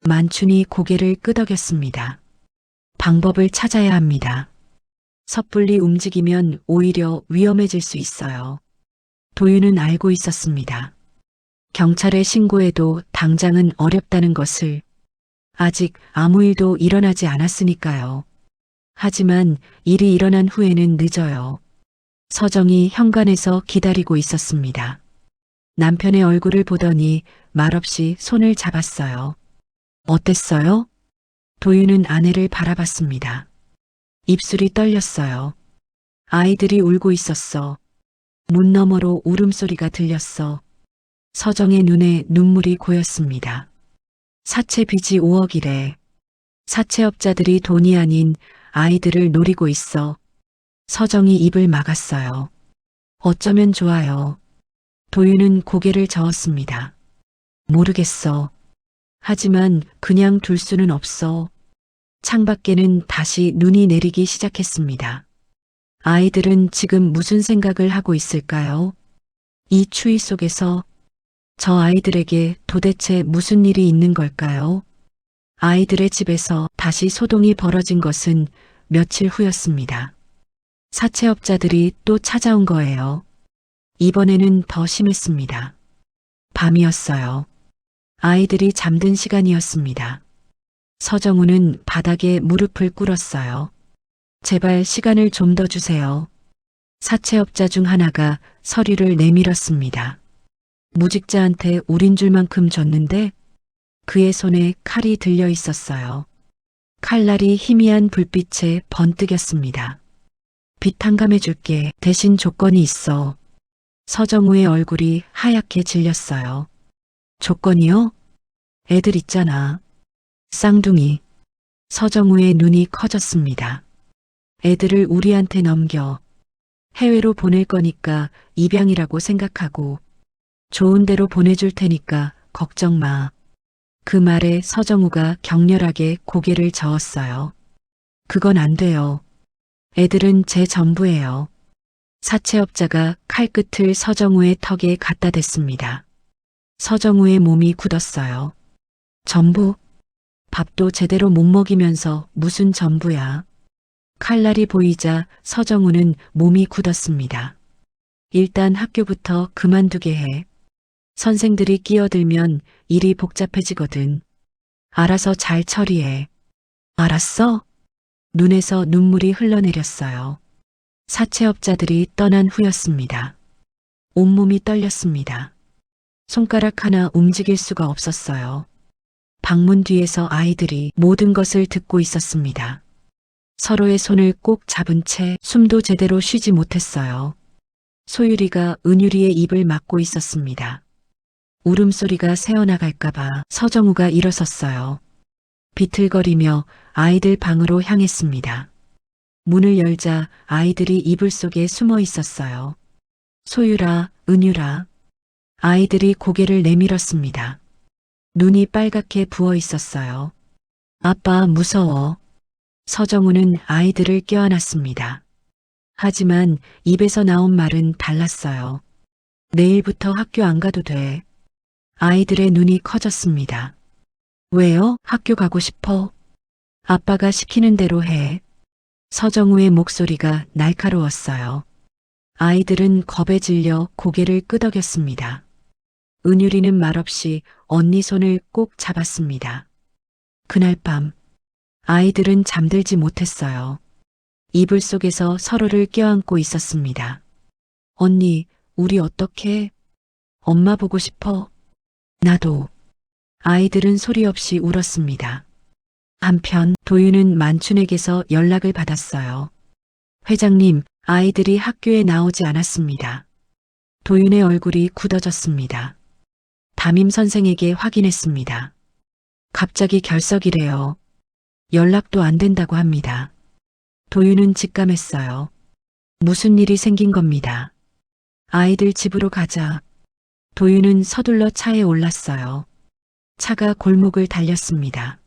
만춘이 고개를 끄덕였습니다. 방법을 찾아야 합니다. 섣불리 움직이면 오히려 위험해질 수 있어요. 도윤은 알고 있었습니다. 경찰에 신고해도 당장은 어렵다는 것을. 아직 아무 일도 일어나지 않았으니까요. 하지만 일이 일어난 후에는 늦어요. 서정이 현관에서 기다리고 있었습니다. 남편의 얼굴을 보더니 말없이 손을 잡았어요. 어땠어요? 도윤은 아내를 바라봤습니다. 입술이 떨렸어요. 아이들이 울고 있었어. 문 너머로 울음소리가 들렸어. 서정의 눈에 눈물이 고였습니다. 사채 빚이 5억이래. 사채업자들이 돈이 아닌 아이들을 노리고 있어. 서정이 입을 막았어요. 어쩌면 좋아요. 도윤은 고개를 저었습니다. 모르겠어. 하지만 그냥 둘 수는 없어. 창밖에는 다시 눈이 내리기 시작했습니다. 아이들은 지금 무슨 생각을 하고 있을까요? 이 추위 속에서 저 아이들에게 도대체 무슨 일이 있는 걸까요? 아이들의 집에서 다시 소동이 벌어진 것은 며칠 후였습니다. 사채업자들이 또 찾아온 거예요. 이번에는 더 심했습니다. 밤이었어요. 아이들이 잠든 시간이었습니다. 서정우는 바닥에 무릎을 꿇었어요. 제발 시간을 좀 더 주세요. 사채업자 중 하나가 서류를 내밀었습니다. 무직자한테 우린 줄 만큼 줬는데 그의 손에 칼이 들려 있었어요. 칼날이 희미한 불빛에 번뜩였습니다. 빚 탕감해줄게. 대신 조건이 있어. 서정우의 얼굴이 하얗게 질렸어요. 조건이요? 애들 있잖아. 쌍둥이. 서정우의 눈이 커졌습니다. 애들을 우리한테 넘겨. 해외로 보낼 거니까 입양이라고 생각하고 좋은 데로 보내줄 테니까 걱정 마. 그 말에 서정우가 격렬하게 고개를 저었어요. 그건 안 돼요. 애들은 제 전부예요. 사채업자가 칼끝을 서정우의 턱에 갖다 댔습니다. 서정우의 몸이 굳었어요. 전부? 밥도 제대로 못 먹이면서 무슨 전부야. 칼날이 보이자 서정우는 몸이 굳었습니다. 일단 학교부터 그만두게 해. 선생들이 끼어들면 일이 복잡해지거든. 알아서 잘 처리해. 알았어? 눈에서 눈물이 흘러내렸어요. 사채업자들이 떠난 후였습니다. 온몸이 떨렸습니다. 손가락 하나 움직일 수가 없었어요. 방문 뒤에서 아이들이 모든 것을 듣고 있었습니다. 서로의 손을 꼭 잡은 채 숨도 제대로 쉬지 못했어요. 소율이가 은유리의 입을 막고 있었습니다. 울음소리가 새어나갈까봐 서정우가 일어섰어요. 비틀거리며 아이들 방으로 향했습니다. 문을 열자 아이들이 이불 속에 숨어 있었어요. 소율아, 은유라. 아이들이 고개를 내밀었습니다. 눈이 빨갛게 부어 있었어요. 아빠 무서워. 서정우는 아이들을 껴안았습니다. 하지만 입에서 나온 말은 달랐어요. 내일부터 학교 안 가도 돼. 아이들의 눈이 커졌습니다. 왜요? 학교 가고 싶어. 아빠가 시키는 대로 해. 서정우의 목소리가 날카로웠어요. 아이들은 겁에 질려 고개를 끄덕였습니다. 은유리는 말없이 언니 손을 꼭 잡았습니다. 그날 밤 아이들은 잠들지 못했어요. 이불 속에서 서로를 껴안고 있었습니다. 언니, 우리 어떡해? 엄마 보고 싶어. 나도. 아이들은 소리 없이 울었습니다. 한편 도윤은 만춘에게서 연락을 받았어요. 회장님, 아이들이 학교에 나오지 않았습니다. 도윤의 얼굴이 굳어졌습니다. 담임 선생에게 확인했습니다. 갑자기 결석이래요. 연락도 안 된다고 합니다. 도윤은 직감했어요. 무슨 일이 생긴 겁니다. 아이들 집으로 가자. 도윤은 서둘러 차에 올랐어요. 차가 골목을 달렸습니다.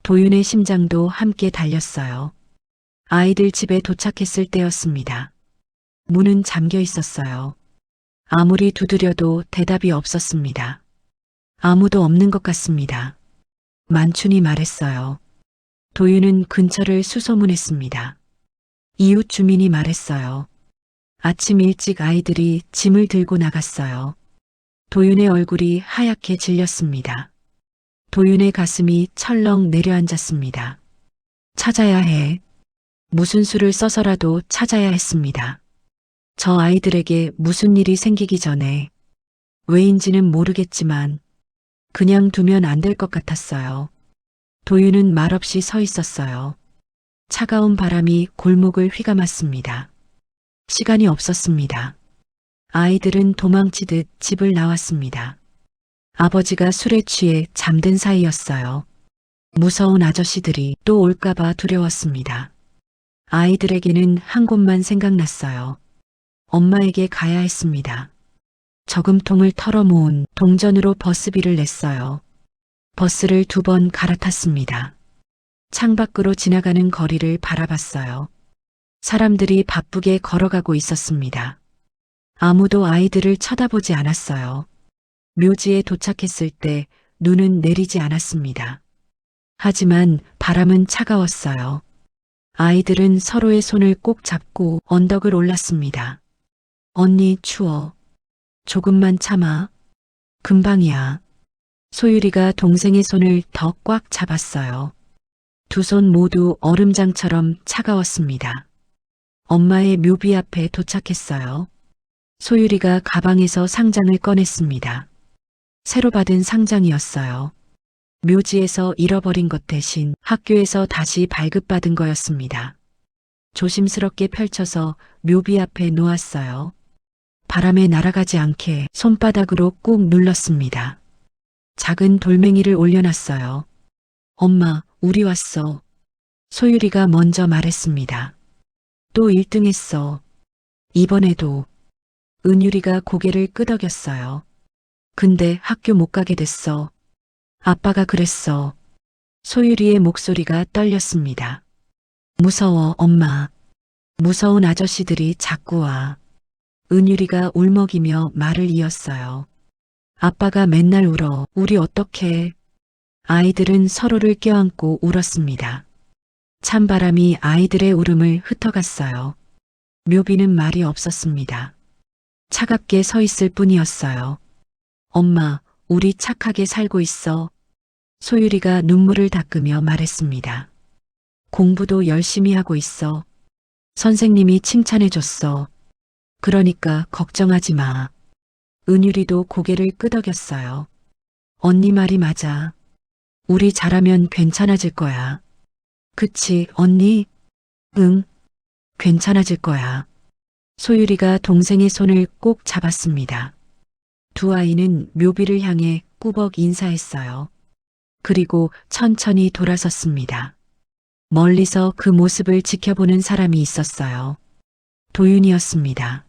도윤의 심장도 함께 달렸어요. 아이들 집에 도착했을 때였습니다. 문은 잠겨 있었어요. 아무리 두드려도 대답이 없었습니다. 아무도 없는 것 같습니다. 만춘이 말했어요. 도윤은 근처를 수소문했습니다. 이웃 주민이 말했어요. 아침 일찍 아이들이 짐을 들고 나갔어요. 도윤의 얼굴이 하얗게 질렸습니다. 도윤의 가슴이 철렁 내려앉았습니다. 찾아야 해. 무슨 수를 써서라도 찾아야 했습니다. 저 아이들에게 무슨 일이 생기기 전에 왜인지는 모르겠지만 그냥 두면 안 될 것 같았어요. 도윤은 말없이 서 있었어요. 차가운 바람이 골목을 휘감았습니다. 시간이 없었습니다. 아이들은 도망치듯 집을 나왔습니다. 아버지가 술에 취해 잠든 사이였어요. 무서운 아저씨들이 또 올까봐 두려웠습니다. 아이들에게는 한 곳만 생각났어요. 엄마에게 가야 했습니다. 저금통을 털어 모은 동전으로 버스비를 냈어요. 버스를 2번 갈아탔습니다. 창밖으로 지나가는 거리를 바라봤어요. 사람들이 바쁘게 걸어가고 있었습니다. 아무도 아이들을 쳐다보지 않았어요. 묘지에 도착했을 때 눈은 내리지 않았습니다. 하지만 바람은 차가웠어요. 아이들은 서로의 손을 꼭 잡고 언덕을 올랐습니다. 언니, 추워. 조금만 참아. 금방이야. 소율이가 동생의 손을 더 꽉 잡았어요. 두 손 모두 얼음장처럼 차가웠습니다. 엄마의 묘비 앞에 도착했어요. 소율이가 가방에서 상장을 꺼냈습니다. 새로 받은 상장이었어요. 묘지에서 잃어버린 것 대신 학교에서 다시 발급받은 거였습니다. 조심스럽게 펼쳐서 묘비 앞에 놓았어요. 바람에 날아가지 않게 손바닥으로 꾹 눌렀습니다. 작은 돌멩이를 올려놨어요. 엄마, 우리 왔어. 소율이가 먼저 말했습니다. 또 1등 했어. 이번에도. 은유리가 고개를 끄덕였어요. 근데 학교 못 가게 됐어. 아빠가 그랬어. 소율이의 목소리가 떨렸습니다. 무서워, 엄마. 무서운 아저씨들이 자꾸 와. 은유리가 울먹이며 말을 이었어요. 아빠가 맨날 울어. 우리 어떡해. 아이들은 서로를 껴안고 울었습니다. 찬바람이 아이들의 울음을 흩어갔어요. 묘비는 말이 없었습니다. 차갑게 서 있을 뿐이었어요. 엄마, 우리 착하게 살고 있어. 소율이가 눈물을 닦으며 말했습니다. 공부도 열심히 하고 있어. 선생님이 칭찬해줬어. 그러니까 걱정하지 마. 은유리도 고개를 끄덕였어요. 언니 말이 맞아. 우리 잘하면 괜찮아질 거야. 그치, 언니? 응, 괜찮아질 거야. 소율이가 동생의 손을 꼭 잡았습니다. 두 아이는 묘비를 향해 꾸벅 인사했어요. 그리고 천천히 돌아섰습니다. 멀리서 그 모습을 지켜보는 사람이 있었어요. 도윤이었습니다.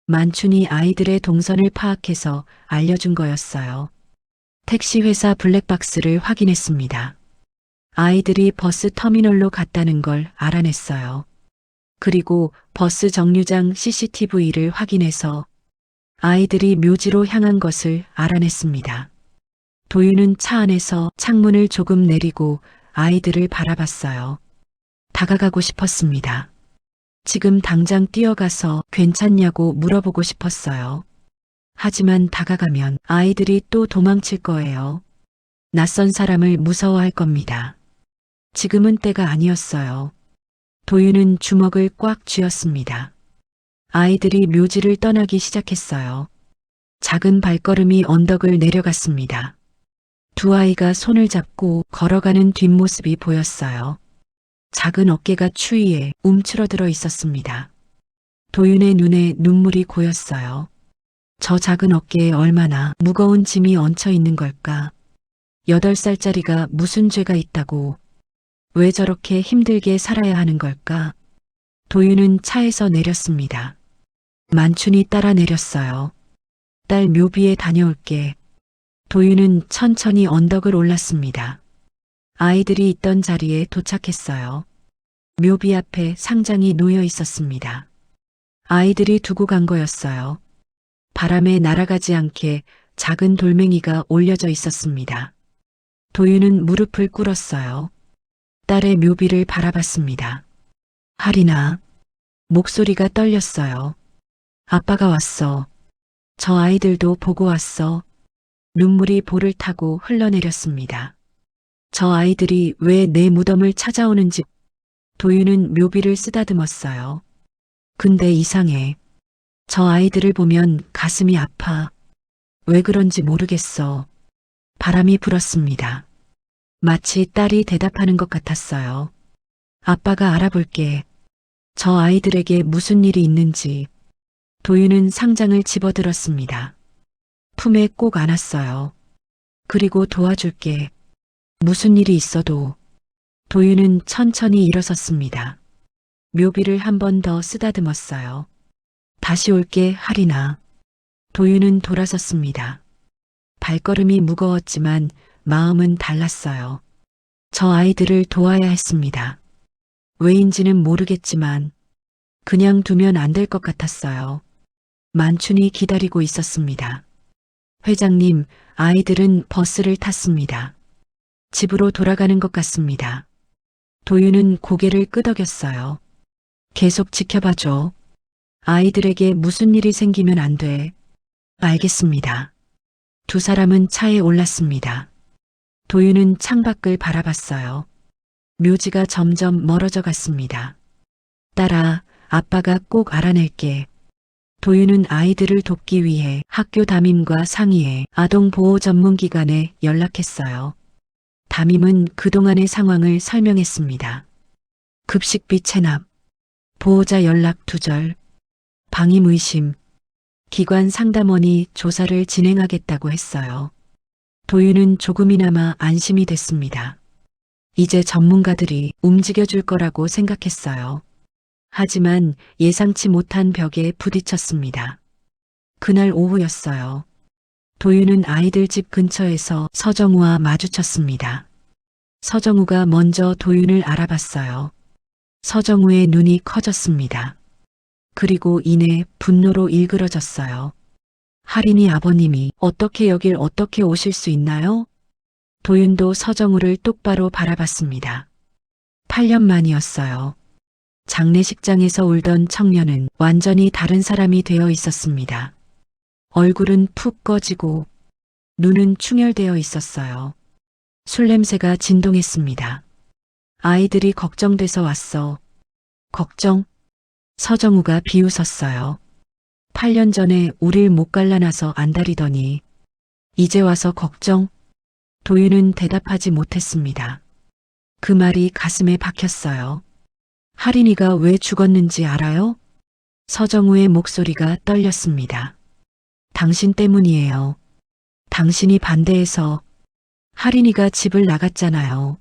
만춘이 아이들의 동선을 파악해서 알려준 거였어요. 택시 회사 블랙박스를 확인했습니다. 아이들이 버스 터미널로 갔다는 걸 알아냈어요. 그리고 버스 정류장 CCTV를 확인해서 아이들이 묘지로 향한 것을 알아냈습니다. 도윤은 차 안에서 창문을 조금 내리고 아이들을 바라봤어요. 다가가고 싶었습니다. 지금 당장 뛰어가서 괜찮냐고 물어보고 싶었어요. 하지만 다가가면 아이들이 또 도망칠 거예요. 낯선 사람을 무서워할 겁니다. 지금은 때가 아니었어요. 도윤은 주먹을 꽉 쥐었습니다. 아이들이 묘지를 떠나기 시작했어요. 작은 발걸음이 언덕을 내려갔습니다. 두 아이가 손을 잡고 걸어가는 뒷모습이 보였어요. 작은 어깨가 추위에 움츠러들어 있었습니다. 도윤의 눈에 눈물이 고였어요. 저 작은 어깨에 얼마나 무거운 짐이 얹혀 있는 걸까? 8살짜리가 무슨 죄가 있다고? 왜 저렇게 힘들게 살아야 하는 걸까? 도윤은 차에서 내렸습니다. 만춘이 따라 내렸어요. 딸 묘비에 다녀올게. 도윤은 천천히 언덕을 올랐습니다. 아이들이 있던 자리에 도착했어요. 묘비 앞에 상장이 놓여 있었습니다. 아이들이 두고 간 거였어요. 바람에 날아가지 않게 작은 돌멩이가 올려져 있었습니다. 도윤은 무릎을 꿇었어요. 딸의 묘비를 바라봤습니다. 하리나. 목소리가 떨렸어요. 아빠가 왔어. 저 아이들도 보고 왔어. 눈물이 볼을 타고 흘러내렸습니다. 저 아이들이 왜 내 무덤을 찾아오는지. 도윤은 묘비를 쓰다듬었어요. 근데 이상해. 저 아이들을 보면 가슴이 아파. 왜 그런지 모르겠어. 바람이 불었습니다. 마치 딸이 대답하는 것 같았어요. 아빠가 알아볼게. 저 아이들에게 무슨 일이 있는지. 도윤은 상장을 집어들었습니다. 품에 꼭 안았어요. 그리고 도와줄게. 무슨 일이 있어도. 도윤은 천천히 일어섰습니다. 묘비를 한 번 더 쓰다듬었어요. 다시 올게, 하리나. 도윤은 돌아섰습니다. 발걸음이 무거웠지만 마음은 달랐어요. 저 아이들을 도와야 했습니다. 왜인지는 모르겠지만 그냥 두면 안 될 것 같았어요. 만춘이 기다리고 있었습니다. 회장님, 아이들은 버스를 탔습니다. 집으로 돌아가는 것 같습니다. 도윤은 고개를 끄덕였어요. 계속 지켜봐줘. 아이들에게 무슨 일이 생기면 안 돼. 알겠습니다. 두 사람은 차에 올랐습니다. 도윤은 창밖을 바라봤어요. 묘지가 점점 멀어져 갔습니다. 딸아, 아빠가 꼭 알아낼게. 도윤은 아이들을 돕기 위해 학교 담임과 상의해 아동보호 전문기관에 연락했어요. 담임은 그동안의 상황을 설명했습니다. 급식비 체납, 보호자 연락 두절, 방임 의심, 기관 상담원이 조사를 진행하겠다고 했어요. 도윤은 조금이나마 안심이 됐습니다. 이제 전문가들이 움직여줄 거라고 생각했어요. 하지만 예상치 못한 벽에 부딪혔습니다. 그날 오후였어요. 도윤은 아이들 집 근처에서 서정우와 마주쳤습니다. 서정우가 먼저 도윤을 알아봤어요. 서정우의 눈이 커졌습니다. 그리고 이내 분노로 일그러졌어요. 할인이 아버님이 어떻게 여길 어떻게 오실 수 있나요? 도윤도 서정우를 똑바로 바라봤습니다. 8년 만이었어요. 장례식장에서 울던 청년은 완전히 다른 사람이 되어 있었습니다. 얼굴은 푹 꺼지고 눈은 충혈되어 있었어요. 술 냄새가 진동했습니다. 아이들이 걱정돼서 왔어. 걱정? 서정우가 비웃었어요. 8년 전에 우릴 못 갈라놔서 안달이더니 이제 와서 걱정? 도윤은 대답하지 못했습니다. 그 말이 가슴에 박혔어요. 할인이가 왜 죽었는지 알아요? 서정우의 목소리가 떨렸습니다. 당신 때문이에요. 당신이 반대해서 할인이가 집을 나갔잖아요.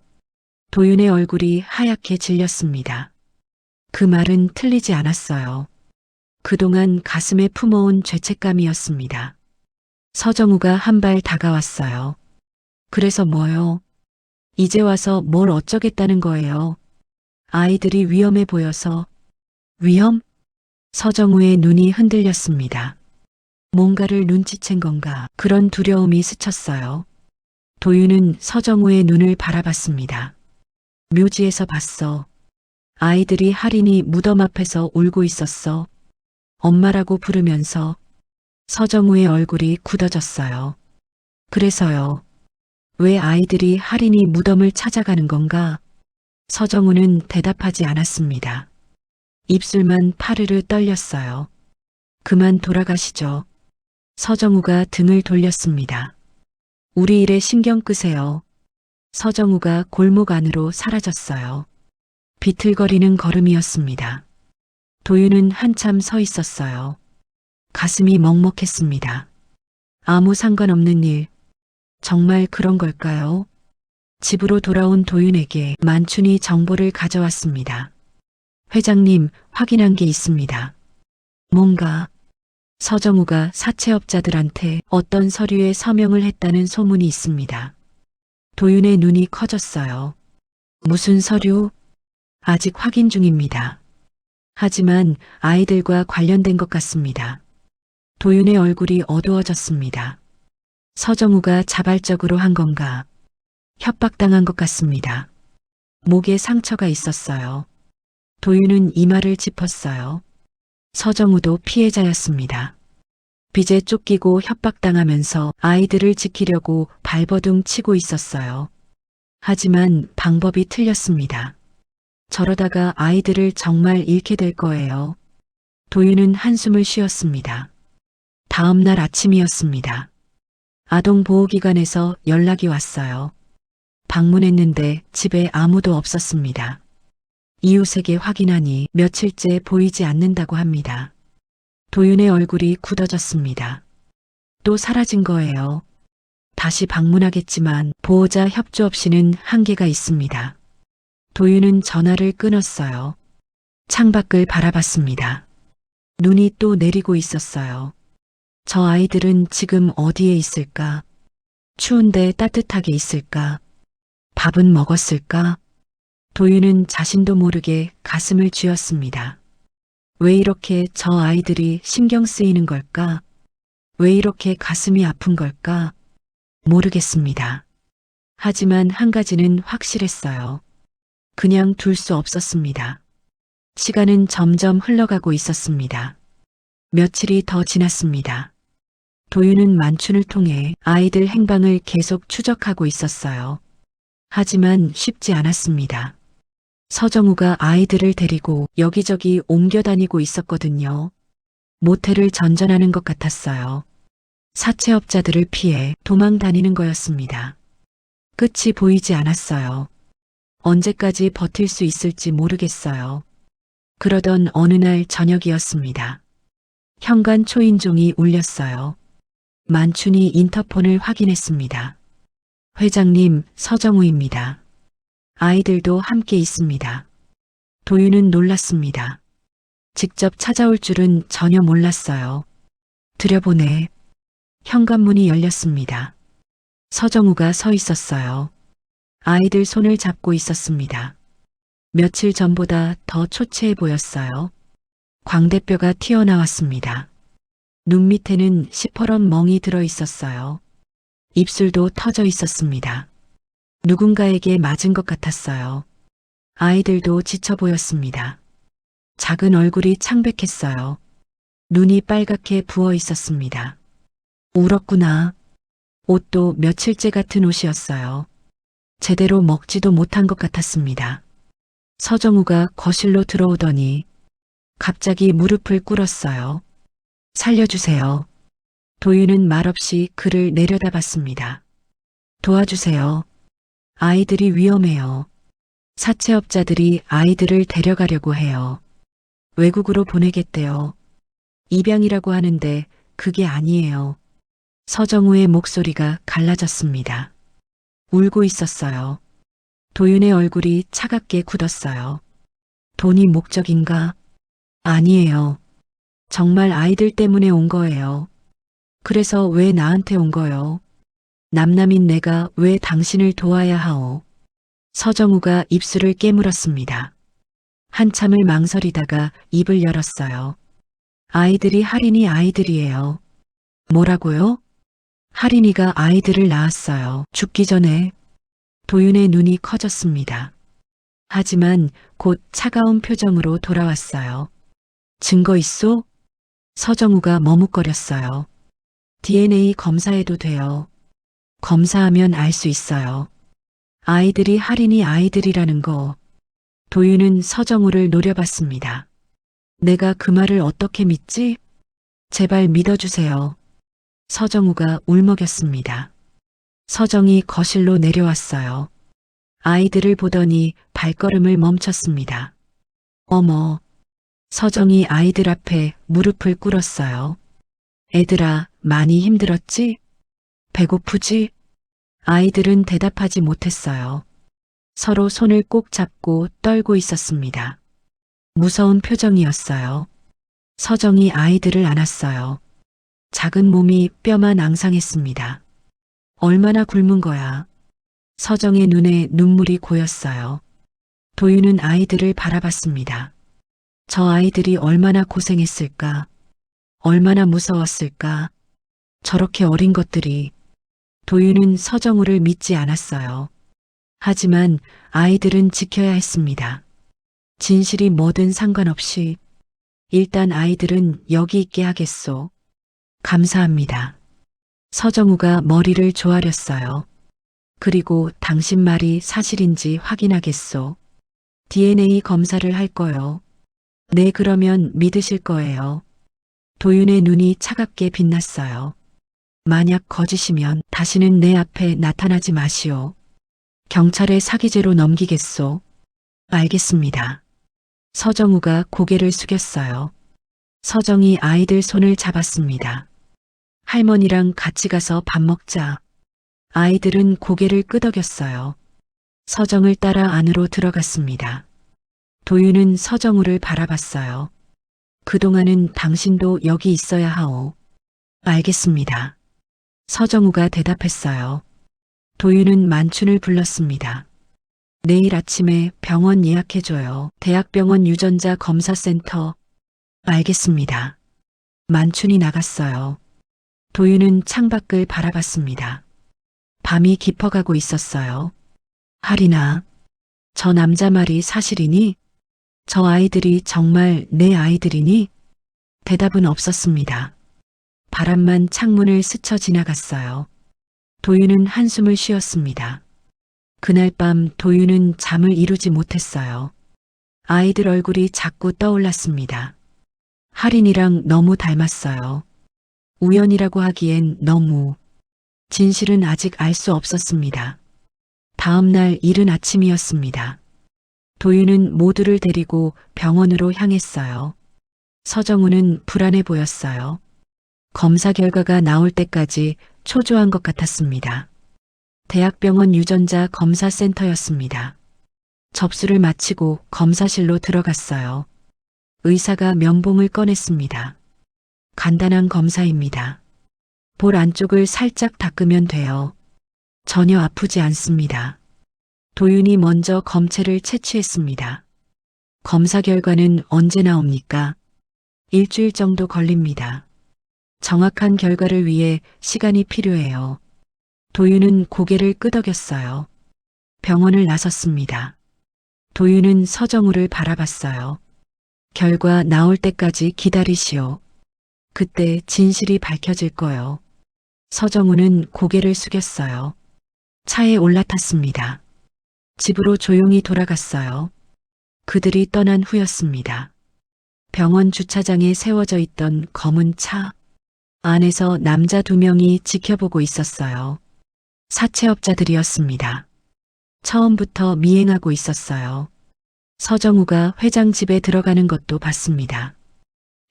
도윤의 얼굴이 하얗게 질렸습니다. 그 말은 틀리지 않았어요. 그동안 가슴에 품어온 죄책감이었습니다. 서정우가 한 발 다가왔어요. 그래서 뭐요? 이제 와서 뭘 어쩌겠다는 거예요? 아이들이 위험해 보여서. 위험? 서정우의 눈이 흔들렸습니다. 뭔가를 눈치챈 건가 그런 두려움이 스쳤어요. 도윤은 서정우의 눈을 바라봤습니다. 묘지에서 봤어. 아이들이 할인이 무덤 앞에서 울고 있었어. 엄마라고 부르면서. 서정우의 얼굴이 굳어졌어요. 그래서요. 왜 아이들이 할인이 무덤을 찾아가는 건가? 서정우는 대답하지 않았습니다. 입술만 파르르 떨렸어요. 그만 돌아가시죠. 서정우가 등을 돌렸습니다. 우리 일에 신경 끄세요. 서정우가 골목 안으로 사라졌어요. 비틀거리는 걸음이었습니다. 도윤은 한참 서 있었어요. 가슴이 먹먹했습니다. 아무 상관없는 일, 정말 그런 걸까요? 집으로 돌아온 도윤에게 만춘이 정보를 가져왔습니다. 회장님, 확인한 게 있습니다. 뭔가? 서정우가 사채업자들한테 어떤 서류에 서명을 했다는 소문이 있습니다. 도윤의 눈이 커졌어요. 무슨 서류? 아직 확인 중입니다. 하지만 아이들과 관련된 것 같습니다. 도윤의 얼굴이 어두워졌습니다. 서정우가 자발적으로 한 건가? 협박당한 것 같습니다. 목에 상처가 있었어요. 도윤은 이마를 짚었어요. 서정우도 피해자였습니다. 빚에 쫓기고 협박당하면서 아이들을 지키려고 발버둥 치고 있었어요. 하지만 방법이 틀렸습니다. 저러다가 아이들을 정말 잃게 될 거예요. 도윤은 한숨을 쉬었습니다. 다음 날 아침이었습니다. 아동보호기관에서 연락이 왔어요. 방문했는데 집에 아무도 없었습니다. 이웃에게 확인하니 며칠째 보이지 않는다고 합니다. 도윤의 얼굴이 굳어졌습니다. 또 사라진 거예요. 다시 방문하겠지만 보호자 협조 없이는 한계가 있습니다. 도윤은 전화를 끊었어요. 창밖을 바라봤습니다. 눈이 또 내리고 있었어요. 저 아이들은 지금 어디에 있을까? 추운데 따뜻하게 있을까? 밥은 먹었을까? 도윤은 자신도 모르게 가슴을 쥐었습니다. 왜 이렇게 저 아이들이 신경 쓰이는 걸까? 왜 이렇게 가슴이 아픈 걸까? 모르겠습니다. 하지만 한 가지는 확실했어요. 그냥 둘 수 없었습니다. 시간은 점점 흘러가고 있었습니다. 며칠이 더 지났습니다. 도윤은 만춘을 통해 아이들 행방을 계속 추적하고 있었어요. 하지만 쉽지 않았습니다. 서정우가 아이들을 데리고 여기저기 옮겨 다니고 있었거든요. 모텔을 전전하는 것 같았어요. 사채업자들을 피해 도망 다니는 거였습니다. 끝이 보이지 않았어요. 언제까지 버틸 수 있을지 모르겠어요. 그러던 어느 날 저녁이었습니다. 현관 초인종이 울렸어요. 만춘이 인터폰을 확인했습니다. 회장님, 서정우입니다. 아이들도 함께 있습니다. 도윤은 놀랐습니다. 직접 찾아올 줄은 전혀 몰랐어요. 들여보내. 현관문이 열렸습니다. 서정우가 서 있었어요. 아이들 손을 잡고 있었습니다. 며칠 전보다 더 초췌해 보였어요. 광대뼈가 튀어나왔습니다. 눈 밑에는 시퍼런 멍이 들어 있었어요. 입술도 터져 있었습니다. 누군가에게 맞은 것 같았어요. 아이들도 지쳐 보였습니다. 작은 얼굴이 창백했어요. 눈이 빨갛게 부어 있었습니다. 울었구나. 옷도 며칠째 같은 옷이었어요. 제대로 먹지도 못한 것 같았습니다. 서정우가 거실로 들어오더니 갑자기 무릎을 꿇었어요. 살려주세요. 도윤은 말없이 그를 내려다봤습니다. 도와주세요. 아이들이 위험해요. 사채업자들이 아이들을 데려가려고 해요. 외국으로 보내겠대요. 입양이라고 하는데 그게 아니에요. 서정우의 목소리가 갈라졌습니다. 울고 있었어요. 도윤의 얼굴이 차갑게 굳었어요. 돈이 목적인가? 아니에요. 정말 아이들 때문에 온 거예요. 그래서 왜 나한테 온 거요? 남남인 내가 왜 당신을 도와야 하오? 서정우가 입술을 깨물었습니다. 한참을 망설이다가 입을 열었어요. 아이들이 할인이 아이들이에요. 뭐라고요? 할인이가 아이들을 낳았어요. 죽기 전에. 도윤의 눈이 커졌습니다. 하지만 곧 차가운 표정으로 돌아왔어요. 증거 있소? 서정우가 머뭇거렸어요. DNA 검사해도 돼요. 검사하면 알 수 있어요. 아이들이 할인이 아이들이라는 거. 도윤은 서정우를 노려봤습니다. 내가 그 말을 어떻게 믿지? 제발 믿어주세요. 서정우가 울먹였습니다. 서정이 거실로 내려왔어요. 아이들을 보더니 발걸음을 멈췄습니다. 어머. 서정이 아이들 앞에 무릎을 꿇었어요. 애들아, 많이 힘들었지? 배고프지? 아이들은 대답하지 못했어요. 서로 손을 꼭 잡고 떨고 있었습니다. 무서운 표정이었어요. 서정이 아이들을 안았어요. 작은 몸이 뼈만 앙상했습니다. 얼마나 굶은 거야. 서정의 눈에 눈물이 고였어요. 도윤은 아이들을 바라봤습니다. 저 아이들이 얼마나 고생했을까? 얼마나 무서웠을까? 저렇게 어린 것들이. 도윤은 서정우를 믿지 않았어요. 하지만 아이들은 지켜야 했습니다. 진실이 뭐든 상관없이 일단 아이들은 여기 있게 하겠소. 감사합니다. 서정우가 머리를 조아렸어요. 그리고 당신 말이 사실인지 확인하겠소. DNA 검사를 할 거요. 네, 그러면 믿으실 거예요. 도윤의 눈이 차갑게 빛났어요. 만약 거짓이면 다시는 내 앞에 나타나지 마시오. 경찰에 사기죄로 넘기겠소. 알겠습니다. 서정우가 고개를 숙였어요. 서정이 아이들 손을 잡았습니다. 할머니랑 같이 가서 밥 먹자. 아이들은 고개를 끄덕였어요. 서정을 따라 안으로 들어갔습니다. 도윤은 서정우를 바라봤어요. 그동안은 당신도 여기 있어야 하오. 알겠습니다. 서정우가 대답했어요. 도윤은 만춘을 불렀습니다. 내일 아침에 병원 예약해줘요. 대학병원 유전자 검사센터. 알겠습니다. 만춘이 나갔어요. 도윤은 창밖을 바라봤습니다. 밤이 깊어가고 있었어요. 하리나, 저 남자 말이 사실이니? 저 아이들이 정말 내 아이들이니? 대답은 없었습니다. 바람만 창문을 스쳐 지나갔어요. 도윤은 한숨을 쉬었습니다. 그날 밤 도윤은 잠을 이루지 못했어요. 아이들 얼굴이 자꾸 떠올랐습니다. 하린이랑 너무 닮았어요. 우연이라고 하기엔 너무. 진실은 아직 알 수 없었습니다. 다음 날 이른 아침이었습니다. 도윤은 모두를 데리고 병원으로 향했어요. 서정우는 불안해 보였어요. 검사 결과가 나올 때까지 초조한 것 같았습니다. 대학병원 유전자 검사센터였습니다. 접수를 마치고 검사실로 들어갔어요. 의사가 면봉을 꺼냈습니다. 간단한 검사입니다. 볼 안쪽을 살짝 닦으면 돼요. 전혀 아프지 않습니다. 도윤이 먼저 검체를 채취했습니다. 검사 결과는 언제 나옵니까? 일주일 정도 걸립니다. 정확한 결과를 위해 시간이 필요해요. 도윤은 고개를 끄덕였어요. 병원을 나섰습니다. 도윤은 서정우를 바라봤어요. 결과 나올 때까지 기다리시오. 그때 진실이 밝혀질 거요. 서정우는 고개를 숙였어요. 차에 올라탔습니다. 집으로 조용히 돌아갔어요. 그들이 떠난 후였습니다. 병원 주차장에 세워져 있던 검은 차. 안에서 남자 2명이 지켜보고 있었어요. 사채업자들이었습니다. 처음부터 미행하고 있었어요. 서정우가 회장 집에 들어가는 것도 봤습니다.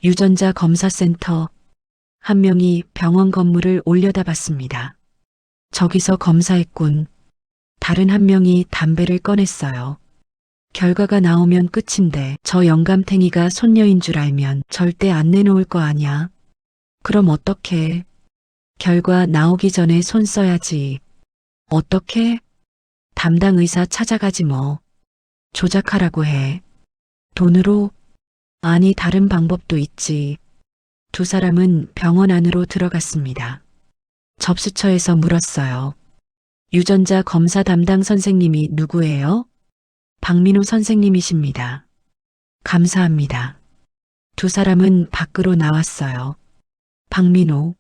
유전자 검사센터. 한 명이 병원 건물을 올려다봤습니다. 저기서 검사했군. 다른 한 명이 담배를 꺼냈어요. 결과가 나오면 끝인데 저 영감탱이가 손녀인 줄 알면 절대 안 내놓을 거 아냐. 그럼 어떡해? 결과 나오기 전에 손 써야지. 어떻게? 담당 의사 찾아가지 뭐. 조작하라고 해. 돈으로? 아니 다른 방법도 있지. 두 사람은 병원 안으로 들어갔습니다. 접수처에서 물었어요. 유전자 검사 담당 선생님이 누구예요? 박민호 선생님이십니다. 감사합니다. 두 사람은 밖으로 나왔어요. 박민호.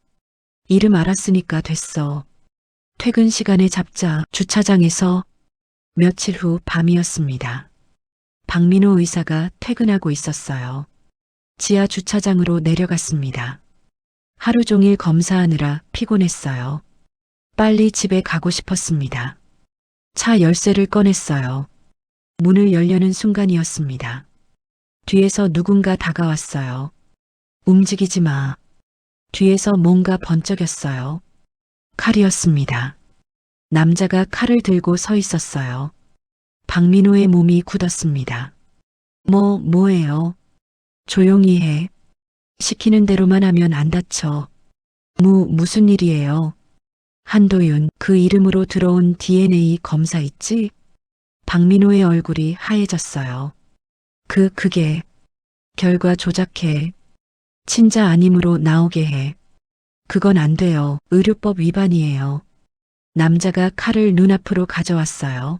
이름 알았으니까 됐어. 퇴근 시간에 잡자. 주차장에서. 며칠 후 밤이었습니다. 박민호 의사가 퇴근하고 있었어요. 지하 주차장으로 내려갔습니다. 하루 종일 검사하느라 피곤했어요. 빨리 집에 가고 싶었습니다. 차 열쇠를 꺼냈어요. 문을 열려는 순간이었습니다. 뒤에서 누군가 다가왔어요. 움직이지 마. 뒤에서 뭔가 번쩍였어요. 칼이었습니다. 남자가 칼을 들고 서 있었어요. 박민호의 몸이 굳었습니다. 뭐예요? 조용히 해. 시키는 대로만 하면 안 다쳐. 무슨 일이에요? 한도윤, 그 이름으로 들어온 DNA 검사 있지? 박민호의 얼굴이 하얘졌어요. 그게 결과 조작해. 친자 아님으로 나오게 해. 그건 안 돼요. 의료법 위반이에요. 남자가 칼을 눈앞으로 가져왔어요.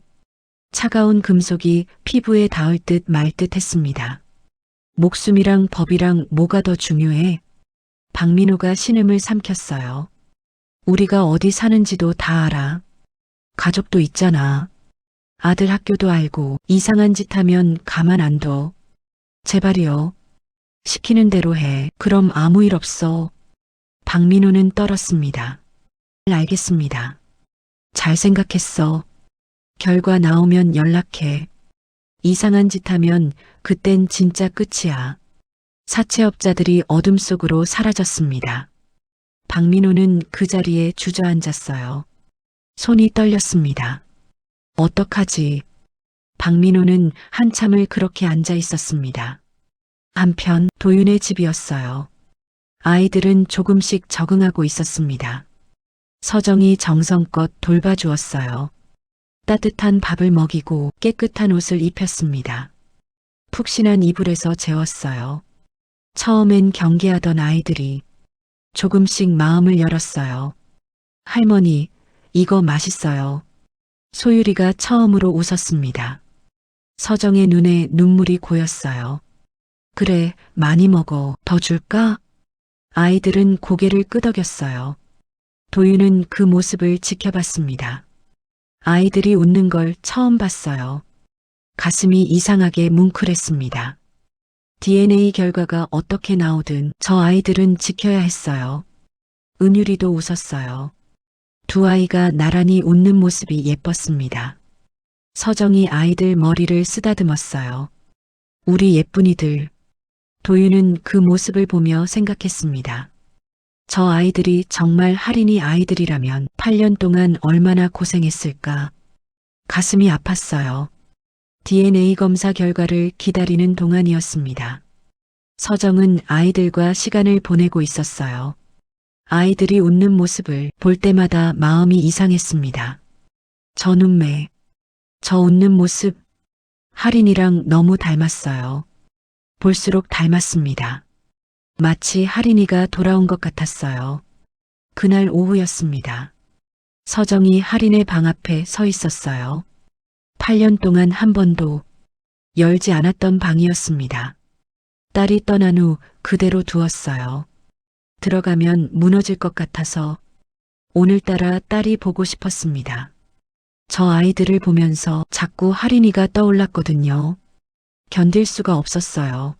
차가운 금속이 피부에 닿을 듯 말 듯 했습니다. 목숨이랑 법이랑 뭐가 더 중요해? 박민호가 신음을 삼켰어요. 우리가 어디 사는지도 다 알아. 가족도 있잖아. 아들 학교도 알고 이상한 짓 하면 가만 안 둬. 제발이요. 시키는 대로 해. 그럼 아무 일 없어. 박민호는 떨었습니다. 알겠습니다. 잘 생각했어. 결과 나오면 연락해. 이상한 짓 하면 그땐 진짜 끝이야. 사채업자들이 어둠 속으로 사라졌습니다. 박민호는 그 자리에 주저앉았어요. 손이 떨렸습니다. 어떡하지? 박민호는 한참을 그렇게 앉아 있었습니다. 한편 도윤의 집이었어요. 아이들은 조금씩 적응하고 있었습니다. 서정이 정성껏 돌봐주었어요. 따뜻한 밥을 먹이고 깨끗한 옷을 입혔습니다. 푹신한 이불에서 재웠어요. 처음엔 경계하던 아이들이 조금씩 마음을 열었어요. 할머니, 이거 맛있어요. 소율이가 처음으로 웃었습니다. 서정의 눈에 눈물이 고였어요. 그래, 많이 먹어. 더 줄까? 아이들은 고개를 끄덕였어요. 도윤은 그 모습을 지켜봤습니다. 아이들이 웃는 걸 처음 봤어요. 가슴이 이상하게 뭉클했습니다. DNA 결과가 어떻게 나오든 저 아이들은 지켜야 했어요. 은율이도 웃었어요. 두 아이가 나란히 웃는 모습이 예뻤습니다. 서정이 아이들 머리를 쓰다듬었어요. 우리 예쁜이들. 도윤은 그 모습을 보며 생각했습니다. 저 아이들이 정말 할인이 아이들이라면 8년 동안 얼마나 고생했을까. 가슴이 아팠어요. DNA 검사 결과를 기다리는 동안이었습니다. 서정은 아이들과 시간을 보내고 있었어요. 아이들이 웃는 모습을 볼 때마다 마음이 이상했습니다. 저 눈매, 저 웃는 모습, 할인이랑 너무 닮았어요. 볼수록 닮았습니다. 마치 할인이가 돌아온 것 같았어요. 그날 오후였습니다. 서정이 할인의 방 앞에 서 있었어요. 8년 동안 한 번도 열지 않았던 방이었습니다. 딸이 떠난 후 그대로 두었어요. 들어가면 무너질 것 같아서 오늘따라 딸이 보고 싶었습니다. 저 아이들을 보면서 자꾸 할인이가 떠올랐거든요. 견딜 수가 없었어요.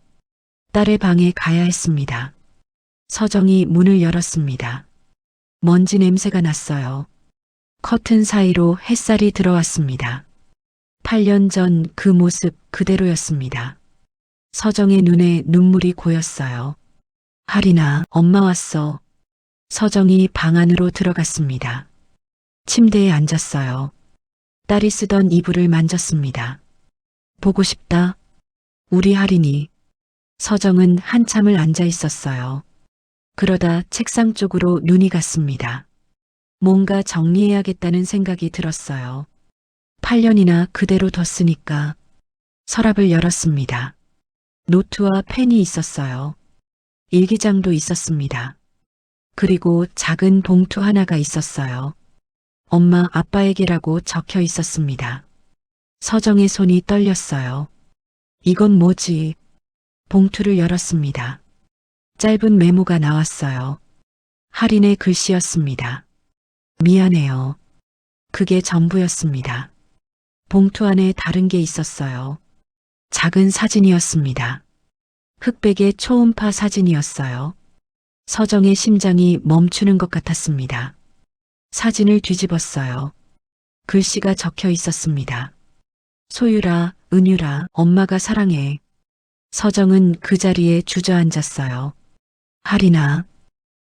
딸의 방에 가야 했습니다. 서정이 문을 열었습니다. 먼지 냄새가 났어요. 커튼 사이로 햇살이 들어왔습니다. 8년 전 그 모습 그대로였습니다. 서정의 눈에 눈물이 고였어요. 할인아, 엄마 왔어. 서정이 방 안으로 들어갔습니다. 침대에 앉았어요. 딸이 쓰던 이불을 만졌습니다. 보고 싶다. 우리 할인이. 서정은 한참을 앉아 있었어요. 그러다 책상 쪽으로 눈이 갔습니다. 뭔가 정리해야겠다는 생각이 들었어요. 8년이나 그대로 뒀으니까. 서랍을 열었습니다. 노트와 펜이 있었어요. 일기장도 있었습니다. 그리고 작은 봉투 하나가 있었어요. 엄마 아빠에게라고 적혀 있었습니다. 서정의 손이 떨렸어요. 이건 뭐지? 봉투를 열었습니다. 짧은 메모가 나왔어요. 할인의 글씨였습니다. 미안해요. 그게 전부였습니다. 봉투 안에 다른 게 있었어요. 작은 사진이었습니다. 흑백의 초음파 사진이었어요. 서정의 심장이 멈추는 것 같았습니다. 사진을 뒤집었어요. 글씨가 적혀 있었습니다. 소율아, 은율아, 엄마가 사랑해. 서정은 그 자리에 주저앉았어요. 할인아.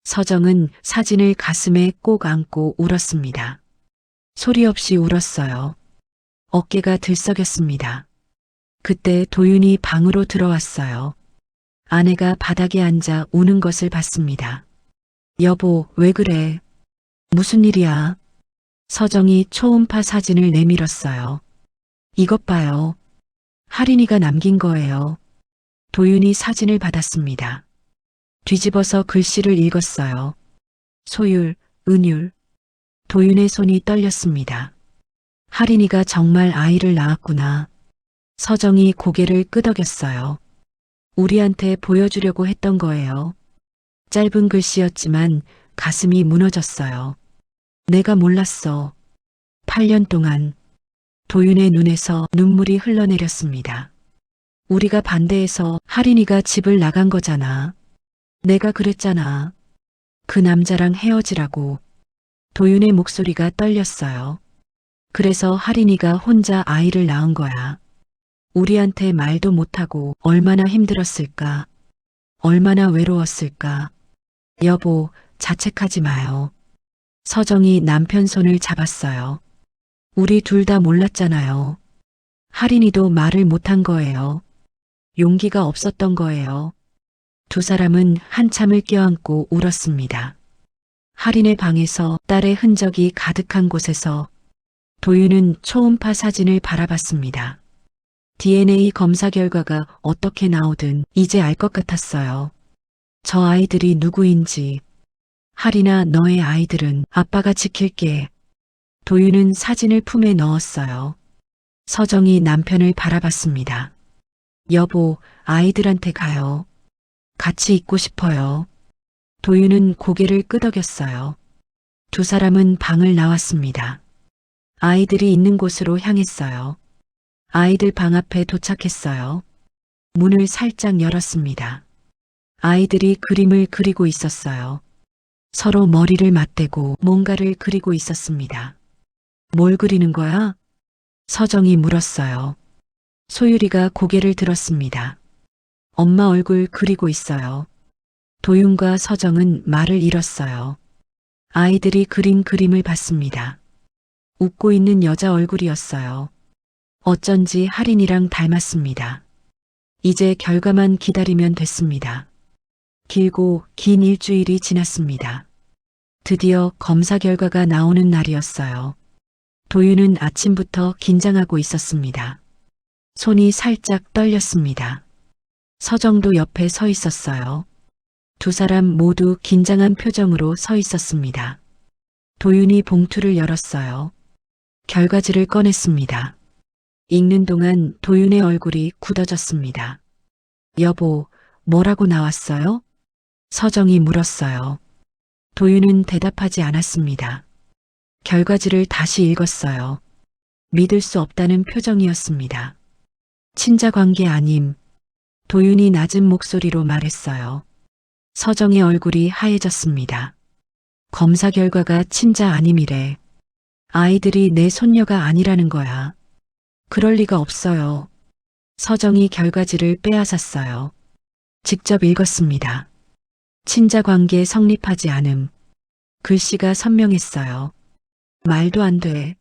서정은 사진을 가슴에 꼭 안고 울었습니다. 소리 없이 울었어요. 어깨가 들썩였습니다. 그때 도윤이 방으로 들어왔어요. 아내가 바닥에 앉아 우는 것을 봤습니다. 여보, 왜 그래? 무슨 일이야? 서정이 초음파 사진을 내밀었어요. 이것 봐요. 할인이가 남긴 거예요. 도윤이 사진을 받았습니다. 뒤집어서 글씨를 읽었어요. 소율, 은율. 도윤의 손이 떨렸습니다. 할인이가 정말 아이를 낳았구나. 서정이 고개를 끄덕였어요. 우리한테 보여주려고 했던 거예요. 짧은 글씨였지만 가슴이 무너졌어요. 내가 몰랐어. 8년 동안. 도윤의 눈에서 눈물이 흘러내렸습니다. 우리가 반대해서 할인이가 집을 나간 거잖아. 내가 그랬잖아. 그 남자랑 헤어지라고. 도윤의 목소리가 떨렸어요. 그래서 할인이가 혼자 아이를 낳은 거야. 우리한테 말도 못하고 얼마나 힘들었을까. 얼마나 외로웠을까. 여보, 자책하지 마요. 서정이 남편 손을 잡았어요. 우리 둘 다 몰랐잖아요. 할인이도 말을 못한 거예요. 용기가 없었던 거예요. 두 사람은 한참을 껴안고 울었습니다. 할인의 방에서 딸의 흔적이 가득한 곳에서 도윤은 초음파 사진을 바라봤습니다. DNA 검사 결과가 어떻게 나오든 이제 알 것 같았어요. 저 아이들이 누구인지. 하리나 너의 아이들은 아빠가 지킬게. 도윤은 사진을 품에 넣었어요. 서정이 남편을 바라봤습니다. 여보, 아이들한테 가요. 같이 있고 싶어요. 도윤은 고개를 끄덕였어요. 두 사람은 방을 나왔습니다. 아이들이 있는 곳으로 향했어요. 아이들 방 앞에 도착했어요. 문을 살짝 열었습니다. 아이들이 그림을 그리고 있었어요. 서로 머리를 맞대고 뭔가를 그리고 있었습니다. 뭘 그리는 거야? 서정이 물었어요. 소율이가 고개를 들었습니다. 엄마 얼굴 그리고 있어요. 도윤과 서정은 말을 잃었어요. 아이들이 그린 그림을 봤습니다. 웃고 있는 여자 얼굴이었어요. 어쩐지 할인이랑 닮았습니다. 이제 결과만 기다리면 됐습니다. 길고 긴 일주일이 지났습니다. 드디어 검사 결과가 나오는 날이었어요. 도윤은 아침부터 긴장하고 있었습니다. 손이 살짝 떨렸습니다. 서정도 옆에 서 있었어요. 두 사람 모두 긴장한 표정으로 서 있었습니다. 도윤이 봉투를 열었어요. 결과지를 꺼냈습니다. 읽는 동안 도윤의 얼굴이 굳어졌습니다. 여보, 뭐라고 나왔어요? 서정이 물었어요. 도윤은 대답하지 않았습니다. 결과지를 다시 읽었어요. 믿을 수 없다는 표정이었습니다. 친자 관계 아님. 도윤이 낮은 목소리로 말했어요. 서정의 얼굴이 하얘졌습니다. 검사 결과가 친자 아님이래. 아이들이 내 손녀가 아니라는 거야. 그럴 리가 없어요. 서정이 결과지를 빼앗았어요. 직접 읽었습니다. 친자 관계 성립하지 않음. 글씨가 선명했어요. 말도 안 돼.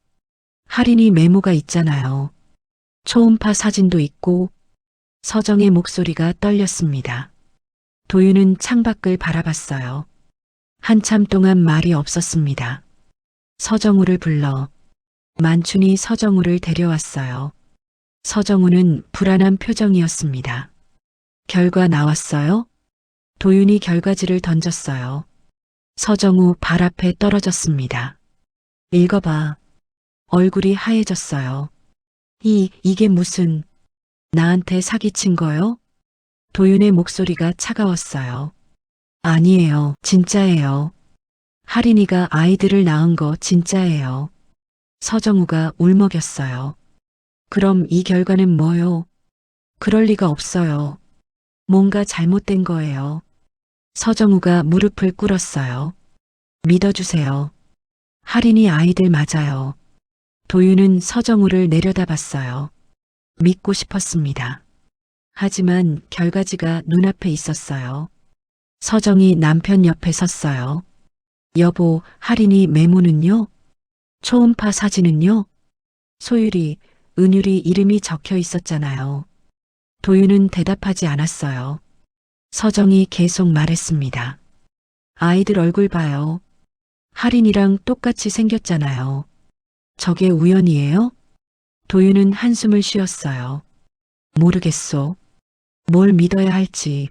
할인이 메모가 있잖아요. 초음파 사진도 있고. 서정의 목소리가 떨렸습니다. 도윤은 창밖을 바라봤어요. 한참 동안 말이 없었습니다. 서정우를 불러. 만춘이 서정우를 데려왔어요. 서정우는 불안한 표정이었습니다. 결과 나왔어요? 도윤이 결과지를 던졌어요. 서정우 발 앞에 떨어졌습니다. 읽어봐. 얼굴이 하얘졌어요. 이게 무슨, 나한테 사기친 거요? 도윤의 목소리가 차가웠어요. 아니에요, 진짜예요. 할인이가 아이들을 낳은 거 진짜예요. 서정우가 울먹였어요. 그럼 이 결과는 뭐요? 그럴 리가 없어요. 뭔가 잘못된 거예요. 서정우가 무릎을 꿇었어요. 믿어주세요. 할인이 아이들 맞아요. 도윤은 서정우를 내려다봤어요. 믿고 싶었습니다. 하지만 결과지가 눈앞에 있었어요. 서정이 남편 옆에 섰어요. 여보, 할인이 메모는요? 초음파 사진은요? 소율이, 은율이 이름이 적혀 있었잖아요. 도윤은 대답하지 않았어요. 서정이 계속 말했습니다. 아이들 얼굴 봐요. 할인이랑 똑같이 생겼잖아요. 저게 우연이에요? 도윤은 한숨을 쉬었어요. 모르겠소. 뭘 믿어야 할지.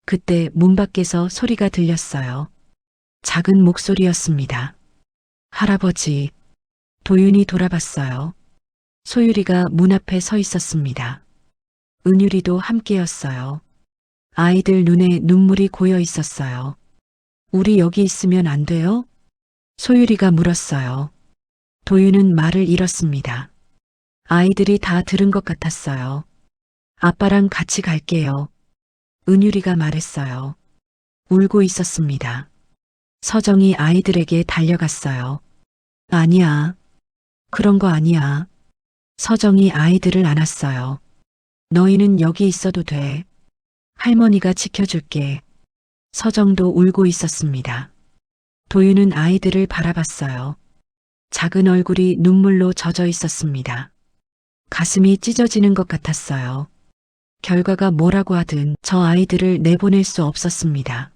그때 문 밖에서 소리가 들렸어요. 작은 목소리였습니다. 할아버지. 도윤이 돌아봤어요. 소율이가 문 앞에 서 있었습니다. 은율이도 함께였어요. 아이들 눈에 눈물이 고여 있었어요. 우리 여기 있으면 안 돼요? 소율이가 물었어요. 도윤은 말을 잃었습니다. 아이들이 다 들은 것 같았어요. 아빠랑 같이 갈게요. 은율이가 말했어요. 울고 있었습니다. 서정이 아이들에게 달려갔어요. 아니야. 그런 거 아니야. 서정이 아이들을 안았어요. 너희는 여기 있어도 돼. 할머니가 지켜줄게. 서정도 울고 있었습니다. 도윤은 아이들을 바라봤어요. 작은 얼굴이 눈물로 젖어 있었습니다. 가슴이 찢어지는 것 같았어요. 결과가 뭐라고 하든 저 아이들을 내보낼 수 없었습니다.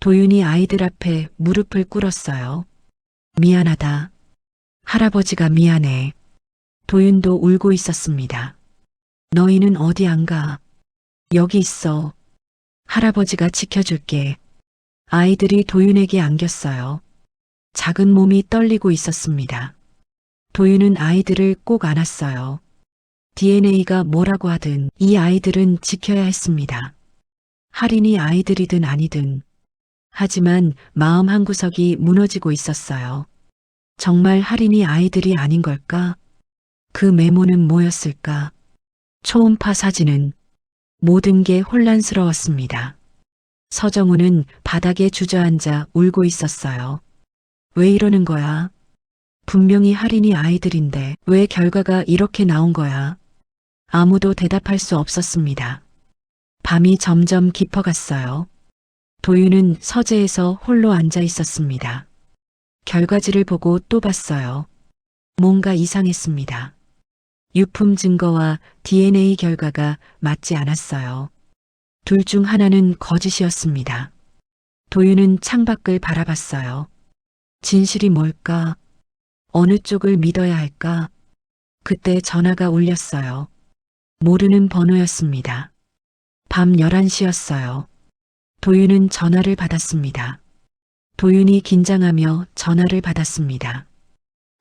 도윤이 아이들 앞에 무릎을 꿇었어요. 미안하다. 할아버지가 미안해. 도윤도 울고 있었습니다. 너희는 어디 안 가? 여기 있어. 할아버지가 지켜줄게. 아이들이 도윤에게 안겼어요. 작은 몸이 떨리고 있었습니다. 도윤은 아이들을 꼭 안았어요. DNA가 뭐라고 하든 이 아이들은 지켜야 했습니다. 할인이 아이들이든 아니든. 하지만 마음 한구석이 무너지고 있었어요. 정말 할인이 아이들이 아닌 걸까? 그 메모는 뭐였을까? 초음파 사진은 모든 게 혼란스러웠습니다. 서정우는 바닥에 주저앉아 울고 있었어요. 왜 이러는 거야? 분명히 할인이 아이들인데 왜 결과가 이렇게 나온 거야? 아무도 대답할 수 없었습니다. 밤이 점점 깊어갔어요. 도윤은 서재에서 홀로 앉아 있었습니다. 결과지를 보고 또 봤어요. 뭔가 이상했습니다. 유품 증거와 DNA 결과가 맞지 않았어요. 둘 중 하나는 거짓이었습니다. 도윤은 창밖을 바라봤어요. 진실이 뭘까? 어느 쪽을 믿어야 할까? 그때 전화가 울렸어요. 모르는 번호였습니다. 밤 11시였어요. 도윤은 전화를 받았습니다. 도윤이 긴장하며 전화를 받았습니다.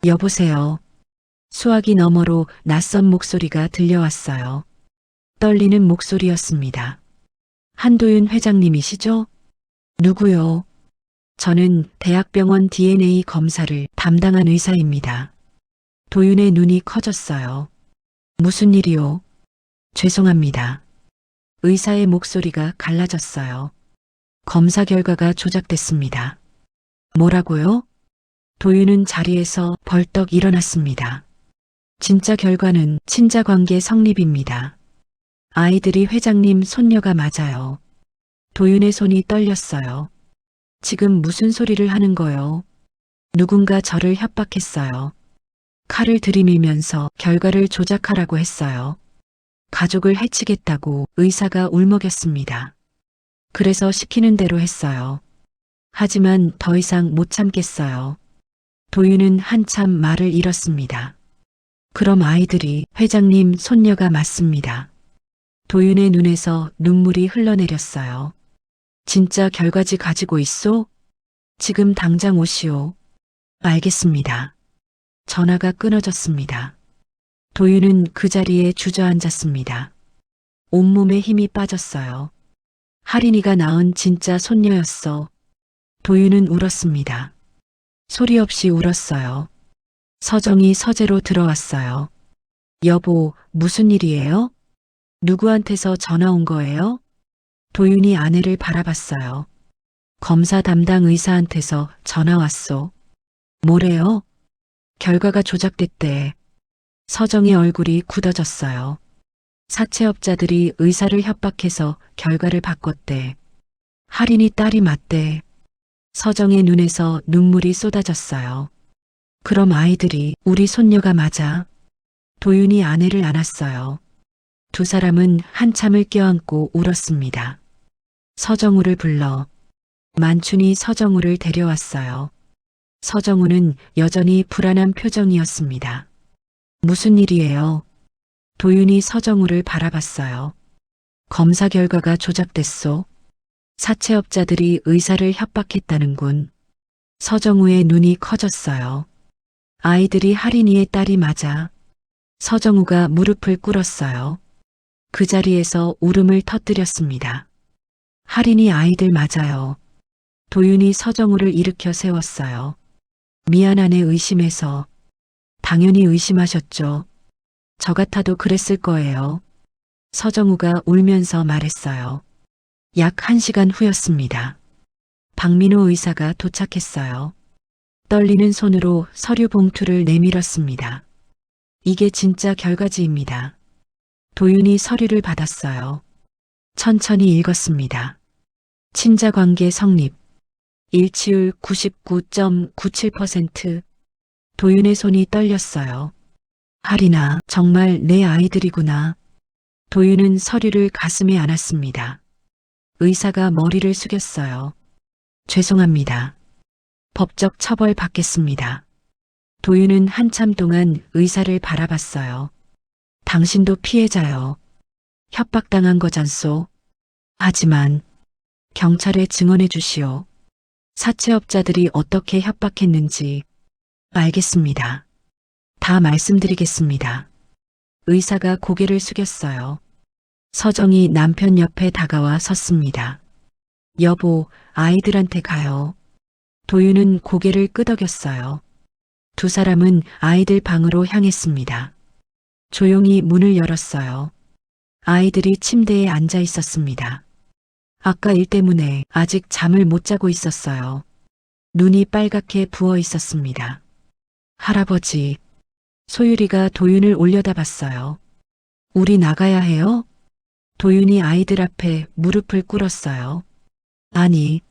여보세요. 수화기 너머로 낯선 목소리가 들려왔어요. 떨리는 목소리였습니다. 한도윤 회장님이시죠? 누구요? 저는 대학병원 DNA 검사를 담당한 의사입니다. 도윤의 눈이 커졌어요. 무슨 일이요? 죄송합니다. 의사의 목소리가 갈라졌어요. 검사 결과가 조작됐습니다. 뭐라고요? 도윤은 자리에서 벌떡 일어났습니다. 진짜 결과는 친자관계 성립입니다. 아이들이 회장님 손녀가 맞아요. 도윤의 손이 떨렸어요. 지금 무슨 소리를 하는 거요? 누군가 저를 협박했어요. 칼을 들이밀면서 결과를 조작하라고 했어요. 가족을 해치겠다고 의사가 울먹였습니다. 그래서 시키는 대로 했어요. 하지만 더 이상 못 참겠어요. 도윤은 한참 말을 잃었습니다. 그럼 아이들이 회장님 손녀가 맞습니다. 도윤의 눈에서 눈물이 흘러내렸어요. 진짜 결과지 가지고 있소? 지금 당장 오시오. 알겠습니다. 전화가 끊어졌습니다. 도윤은 그 자리에 주저앉았습니다. 온몸에 힘이 빠졌어요. 할인이가 낳은 진짜 손녀였어. 도윤은 울었습니다. 소리 없이 울었어요. 서정이 서재로 들어왔어요. 여보, 무슨 일이에요? 누구한테서 전화 온 거예요? 도윤이 아내를 바라봤어요. 검사 담당 의사한테서 전화 왔소. 뭐래요? 결과가 조작됐대. 서정의 얼굴이 굳어졌어요. 사채업자들이 의사를 협박해서 결과를 바꿨대. 할인이 딸이 맞대. 서정의 눈에서 눈물이 쏟아졌어요. 그럼 아이들이 우리 손녀가 맞아. 도윤이 아내를 안았어요. 두 사람은 한참을 껴안고 울었습니다. 서정우를 불러 만춘이 서정우를 데려왔어요. 서정우는 여전히 불안한 표정이었습니다. 무슨 일이에요? 도윤이 서정우를 바라봤어요. 검사 결과가 조작됐소. 사채업자들이 의사를 협박했다는군. 서정우의 눈이 커졌어요. 아이들이 할인이의 딸이 맞아. 서정우가 무릎을 꿇었어요. 그 자리에서 울음을 터뜨렸습니다. 할인이 아이들 맞아요. 도윤이 서정우를 일으켜 세웠어요. 미안하네 의심해서. 당연히 의심하셨죠. 저 같아도 그랬을 거예요. 서정우가 울면서 말했어요. 약 1시간 후였습니다. 박민호 의사가 도착했어요. 떨리는 손으로 서류 봉투를 내밀었습니다. 이게 진짜 결과지입니다. 도윤이 서류를 받았어요. 천천히 읽었습니다. 친자관계 성립. 일치율 99.97%. 도윤의 손이 떨렸어요. 할인아, 정말 내 아이들이구나. 도윤은 서류를 가슴에 안았습니다. 의사가 머리를 숙였어요. 죄송합니다. 법적 처벌 받겠습니다. 도윤은 한참 동안 의사를 바라봤어요. 당신도 피해자요. 협박당한 거잖소. 하지만 경찰에 증언해 주시오. 사채업자들이 어떻게 협박했는지 알겠습니다. 다 말씀드리겠습니다. 의사가 고개를 숙였어요. 서정이 남편 옆에 다가와 섰습니다. 여보, 아이들한테 가요. 도윤은 고개를 끄덕였어요. 두 사람은 아이들 방으로 향했습니다. 조용히 문을 열었어요. 아이들이 침대에 앉아 있었습니다. 아까 일 때문에 아직 잠을 못 자고 있었어요. 눈이 빨갛게 부어 있었습니다. 할아버지, 소율이가 도윤을 올려다봤어요. 우리 나가야 해요? 도윤이 아이들 앞에 무릎을 꿇었어요. 아니,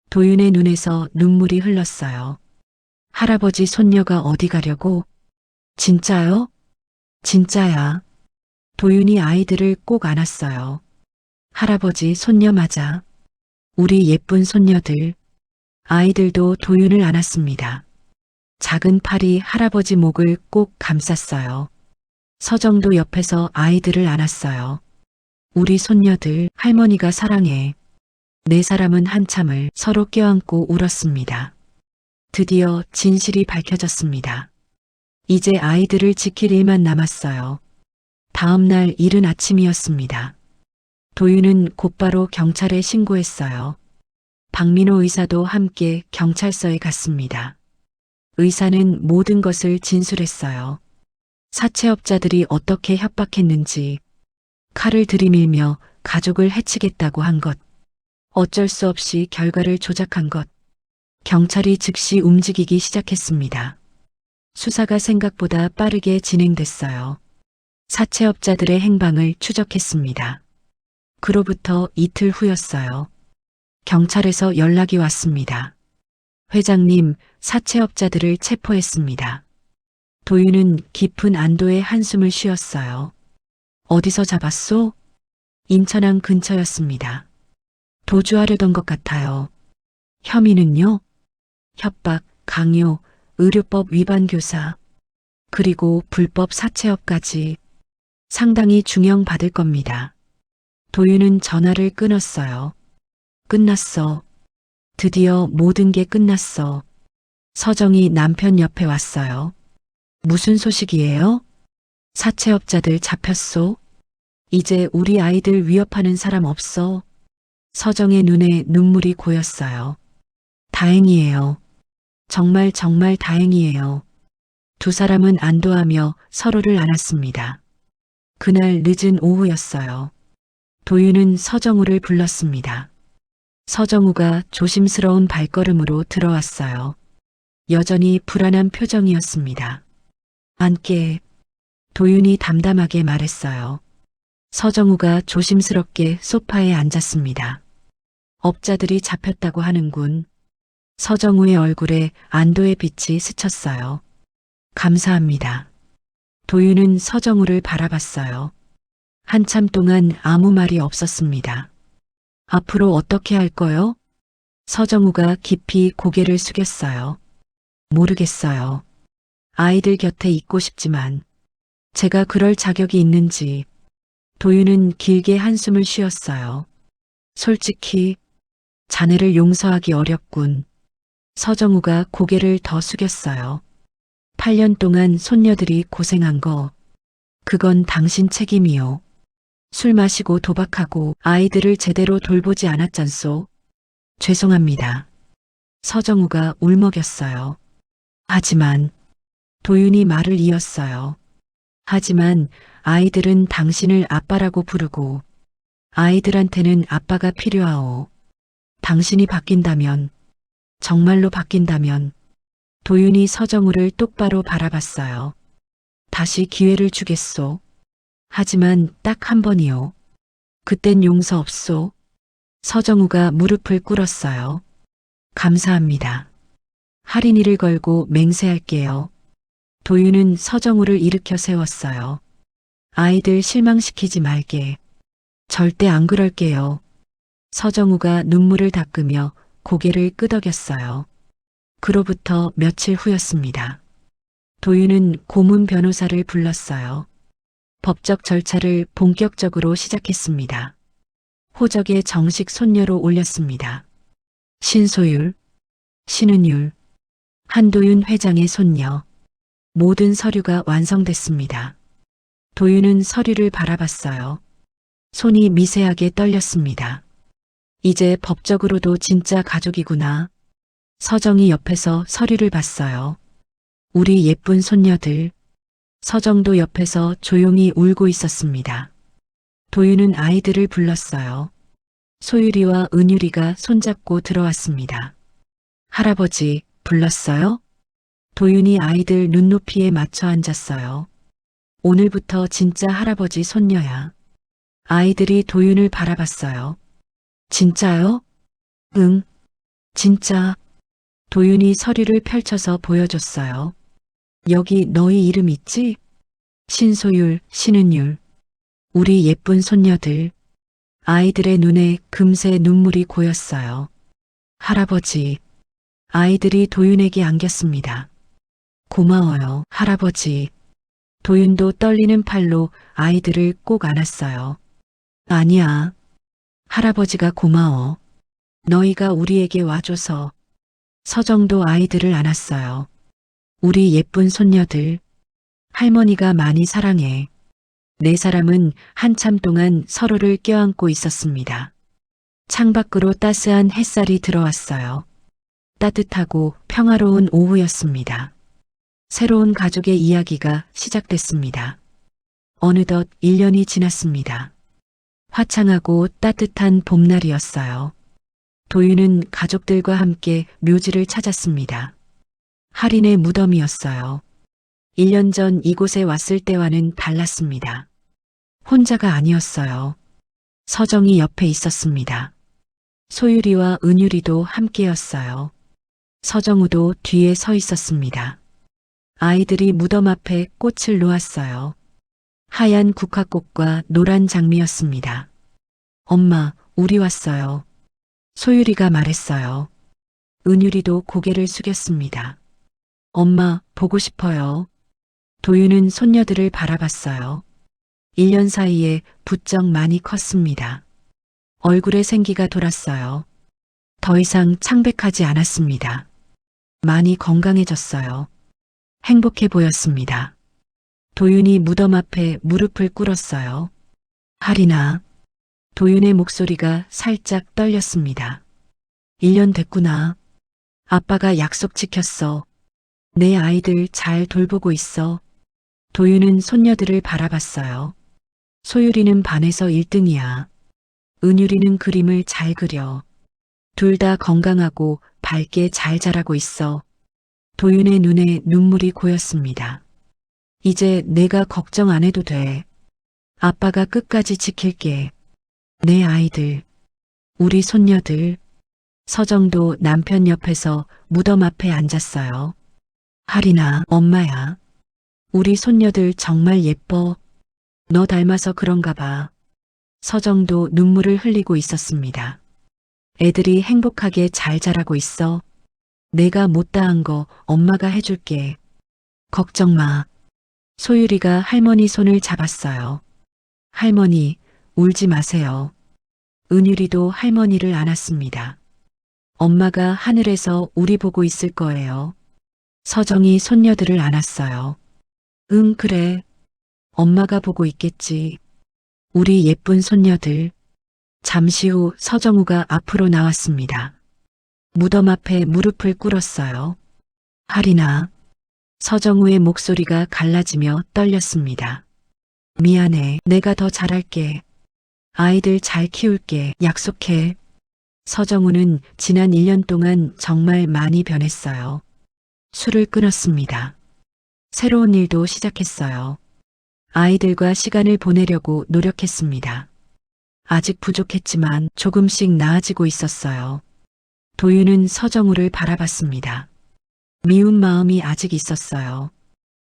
도윤의 눈에서 눈물이 흘렀어요. 할아버지 손녀가 어디 가려고? 진짜요? 진짜야. 도윤이 아이들을 꼭 안았어요. 할아버지 손녀 맞아. 우리 예쁜 손녀들. 아이들도 도윤을 안았습니다. 작은 팔이 할아버지 목을 꼭 감쌌어요. 서정도 옆에서 아이들을 안았어요. 우리 손녀들, 할머니가 사랑해. 네 사람은 한참을 서로 껴안고 울었습니다. 드디어 진실이 밝혀졌습니다. 이제 아이들을 지킬 일만 남았어요. 다음 날 이른 아침이었습니다. 도윤은 곧바로 경찰에 신고했어요. 박민호 의사도 함께 경찰서에 갔습니다. 의사는 모든 것을 진술했어요. 사채업자들이 어떻게 협박했는지, 칼을 들이밀며 가족을 해치겠다고 한 것, 어쩔 수 없이 결과를 조작한 것, 경찰이 즉시 움직이기 시작했습니다. 수사가 생각보다 빠르게 진행됐어요. 사채업자들의 행방을 추적했습니다. 그로부터 이틀 후였어요. 경찰에서 연락이 왔습니다. 회장님, 사채업자들을 체포했습니다. 도윤은 깊은 안도의 한숨을 쉬었어요. 어디서 잡았소? 인천항 근처였습니다. 도주하려던 것 같아요. 혐의는요? 협박, 강요, 의료법 위반 교사, 그리고 불법 사채업까지 상당히 중형받을 겁니다. 도윤은 전화를 끊었어요. 끝났어. 드디어 모든 게 끝났어. 서정이 남편 옆에 왔어요. 무슨 소식이에요? 사채업자들 잡혔소? 이제 우리 아이들 위협하는 사람 없어. 서정의 눈에 눈물이 고였어요. 다행이에요. 정말 정말 다행이에요. 두 사람은 안도하며 서로를 안았습니다. 그날 늦은 오후였어요. 도윤은 서정우를 불렀습니다. 서정우가 조심스러운 발걸음으로 들어왔어요. 여전히 불안한 표정이었습니다. 앉게. 도윤이 담담하게 말했어요. 서정우가 조심스럽게 소파에 앉았습니다. 업자들이 잡혔다고 하는군. 서정우의 얼굴에 안도의 빛이 스쳤어요. 감사합니다. 도윤은 서정우를 바라봤어요. 한참 동안 아무 말이 없었습니다. 앞으로 어떻게 할 거요? 서정우가 깊이 고개를 숙였어요. 모르겠어요. 아이들 곁에 있고 싶지만 제가 그럴 자격이 있는지. 도윤은 길게 한숨을 쉬었어요. 솔직히 자네를 용서하기 어렵군. 서정우가 고개를 더 숙였어요. 8년 동안 손녀들이 고생한 거, 그건 당신 책임이요. 술 마시고 도박하고 아이들을 제대로 돌보지 않았잖소. 죄송합니다. 서정우가 울먹였어요. 하지만 도윤이 말을 이었어요. 하지만 아이들은 당신을 아빠라고 부르고 아이들한테는 아빠가 필요하오. 당신이 바뀐다면, 정말로 바뀐다면. 도윤이 서정우를 똑바로 바라봤어요. 다시 기회를 주겠소. 하지만 딱 한 번이요. 그땐 용서 없소. 서정우가 무릎을 꿇었어요. 감사합니다. 할인이를 걸고 맹세할게요. 도윤은 서정우를 일으켜 세웠어요. 아이들 실망시키지 말게. 절대 안 그럴게요. 서정우가 눈물을 닦으며 고개를 끄덕였어요. 그로부터 며칠 후였습니다. 도윤은 고문 변호사를 불렀어요. 법적 절차를 본격적으로 시작했습니다. 호적에 정식 손녀로 올렸습니다. 신소율, 신은율, 한도윤 회장의 손녀. 모든 서류가 완성됐습니다. 도윤은 서류를 바라봤어요. 손이 미세하게 떨렸습니다. 이제 법적으로도 진짜 가족이구나. 서정이 옆에서 서류를 봤어요. 우리 예쁜 손녀들. 서정도 옆에서 조용히 울고 있었습니다. 도윤은 아이들을 불렀어요. 소율이와 은율이가 손잡고 들어왔습니다. 할아버지, 불렀어요? 도윤이 아이들 눈높이에 맞춰 앉았어요. 오늘부터 진짜 할아버지 손녀야. 아이들이 도윤을 바라봤어요. 진짜요? 응, 진짜. 도윤이 서류를 펼쳐서 보여줬어요. 여기 너희 이름 있지? 신소율, 신은율. 우리 예쁜 손녀들. 아이들의 눈에 금세 눈물이 고였어요. 할아버지. 아이들이 도윤에게 안겼습니다. 고마워요, 할아버지. 도윤도 떨리는 팔로 아이들을 꼭 안았어요. 아니야. 할아버지가 고마워. 너희가 우리에게 와줘서. 서정도 아이들을 안았어요. 우리 예쁜 손녀들. 할머니가 많이 사랑해. 네 사람은 한참 동안 서로를 껴안고 있었습니다. 창밖으로 따스한 햇살이 들어왔어요. 따뜻하고 평화로운 오후였습니다. 새로운 가족의 이야기가 시작됐습니다. 어느덧 1년이 지났습니다. 화창하고 따뜻한 봄날이었어요. 도윤은 가족들과 함께 묘지를 찾았습니다. 할인의 무덤이었어요. 1년 전 이곳에 왔을 때와는 달랐습니다. 혼자가 아니었어요. 서정이 옆에 있었습니다. 소율이와 은율이도 함께였어요. 서정우도 뒤에 서 있었습니다. 아이들이 무덤 앞에 꽃을 놓았어요. 하얀 국화꽃과 노란 장미였습니다. 엄마, 우리 왔어요. 소율이가 말했어요. 은율이도 고개를 숙였습니다. 엄마, 보고 싶어요. 도윤은 손녀들을 바라봤어요. 1년 사이에 부쩍 많이 컸습니다. 얼굴에 생기가 돌았어요. 더 이상 창백하지 않았습니다. 많이 건강해졌어요. 행복해 보였습니다. 도윤이 무덤 앞에 무릎을 꿇었어요. 할인아. 도윤의 목소리가 살짝 떨렸습니다. 1년 됐구나. 아빠가 약속 지켰어. 내 아이들 잘 돌보고 있어. 도윤은 손녀들을 바라봤어요. 소율이는 반에서 1등이야. 은율이는 그림을 잘 그려. 둘 다 건강하고 밝게 잘 자라고 있어. 도윤의 눈에 눈물이 고였습니다. 이제 내가 걱정 안 해도 돼. 아빠가 끝까지 지킬게. 내 아이들, 우리 손녀들. 서정도 남편 옆에서 무덤 앞에 앉았어요. 할인아, 엄마야. 우리 손녀들 정말 예뻐. 너 닮아서 그런가 봐. 서정도 눈물을 흘리고 있었습니다. 애들이 행복하게 잘 자라고 있어. 내가 못다한 거 엄마가 해줄게. 걱정 마. 소율이가 할머니 손을 잡았어요. 할머니, 울지 마세요. 은율이도 할머니를 안았습니다. 엄마가 하늘에서 우리 보고 있을 거예요. 서정이 손녀들을 안았어요. 응, 그래. 엄마가 보고 있겠지. 우리 예쁜 손녀들. 잠시 후 서정우가 앞으로 나왔습니다. 무덤 앞에 무릎을 꿇었어요. 할인아. 서정우의 목소리가 갈라지며 떨렸습니다. 미안해. 내가 더 잘할게. 아이들 잘 키울게. 약속해. 서정우는 지난 1년 동안 정말 많이 변했어요. 술을 끊었습니다. 새로운 일도 시작했어요. 아이들과 시간을 보내려고 노력했습니다. 아직 부족했지만 조금씩 나아지고 있었어요. 도윤은 서정우를 바라봤습니다. 미운 마음이 아직 있었어요.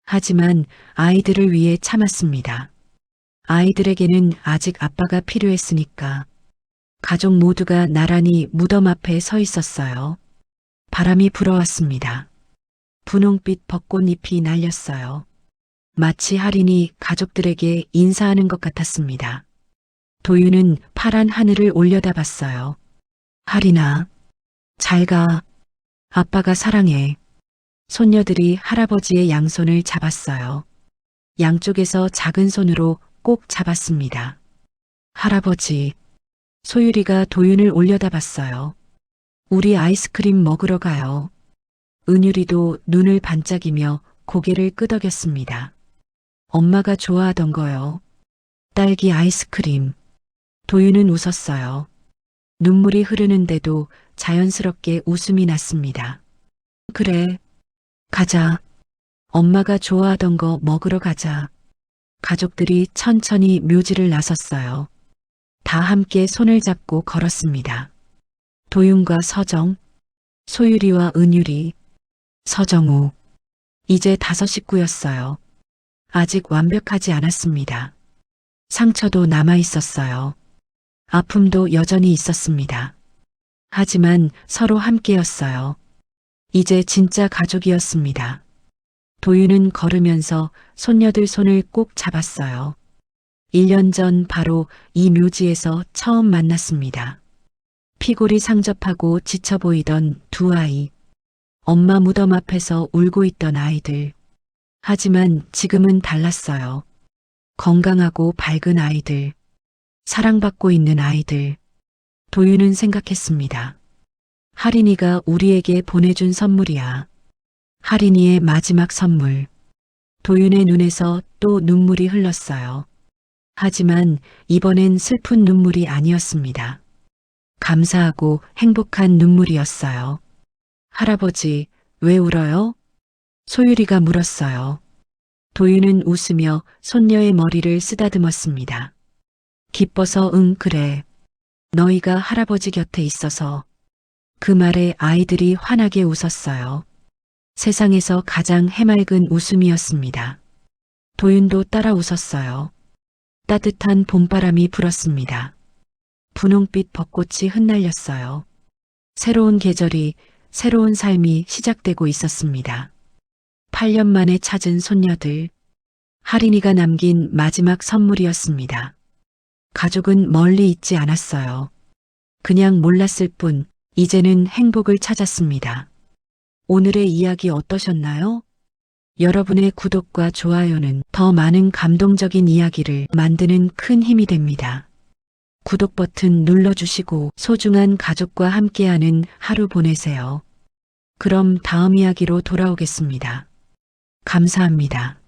하지만 아이들을 위해 참았습니다. 아이들에게는 아직 아빠가 필요했으니까. 가족 모두가 나란히 무덤 앞에 서 있었어요. 바람이 불어왔습니다. 분홍빛 벚꽃잎이 날렸어요. 마치 할인이 가족들에게 인사하는 것 같았습니다. 도윤은 파란 하늘을 올려다봤어요. 할인아, 잘 가. 아빠가 사랑해. 손녀들이 할아버지의 양손을 잡았어요. 양쪽에서 작은 손으로 꼭 잡았습니다. 할아버지, 소율이가 도윤을 올려다봤어요. 우리 아이스크림 먹으러 가요. 은율이도 눈을 반짝이며 고개를 끄덕였습니다. 엄마가 좋아하던 거요. 딸기 아이스크림. 도윤은 웃었어요. 눈물이 흐르는데도 자연스럽게 웃음이 났습니다. 그래, 가자. 엄마가 좋아하던 거 먹으러 가자. 가족들이 천천히 묘지를 나섰어요. 다 함께 손을 잡고 걸었습니다. 도윤과 서정, 소율이와 은율이, 서정우. 이제 5 식구였어요. 아직 완벽하지 않았습니다. 상처도 남아 있었어요. 아픔도 여전히 있었습니다. 하지만 서로 함께였어요. 이제 진짜 가족이었습니다. 도윤은 걸으면서 손녀들 손을 꼭 잡았어요. 1년 전 바로 이 묘지에서 처음 만났습니다. 피골이 상접하고 지쳐 보이던 두 아이. 엄마 무덤 앞에서 울고 있던 아이들. 하지만 지금은 달랐어요. 건강하고 밝은 아이들. 사랑받고 있는 아이들. 도윤은 생각했습니다. 할인이가 우리에게 보내준 선물이야. 할인이의 마지막 선물. 도윤의 눈에서 또 눈물이 흘렀어요. 하지만 이번엔 슬픈 눈물이 아니었습니다. 감사하고 행복한 눈물이었어요. 할아버지, 왜 울어요? 소율이가 물었어요. 도윤은 웃으며 손녀의 머리를 쓰다듬었습니다. 기뻐서 응, 그래. 너희가 할아버지 곁에 있어서. 그 말에 아이들이 환하게 웃었어요. 세상에서 가장 해맑은 웃음이었습니다. 도윤도 따라 웃었어요. 따뜻한 봄바람이 불었습니다. 분홍빛 벚꽃이 흩날렸어요. 새로운 계절이, 새로운 삶이 시작되고 있었습니다. 8년 만에 찾은 손녀들. 할인이가 남긴 마지막 선물이었습니다. 가족은 멀리 있지 않았어요. 그냥 몰랐을 뿐, 이제는 행복을 찾았습니다. 오늘의 이야기 어떠셨나요? 여러분의 구독과 좋아요는 더 많은 감동적인 이야기를 만드는 큰 힘이 됩니다. 구독 버튼 눌러주시고 소중한 가족과 함께하는 하루 보내세요. 그럼 다음 이야기로 돌아오겠습니다. 감사합니다.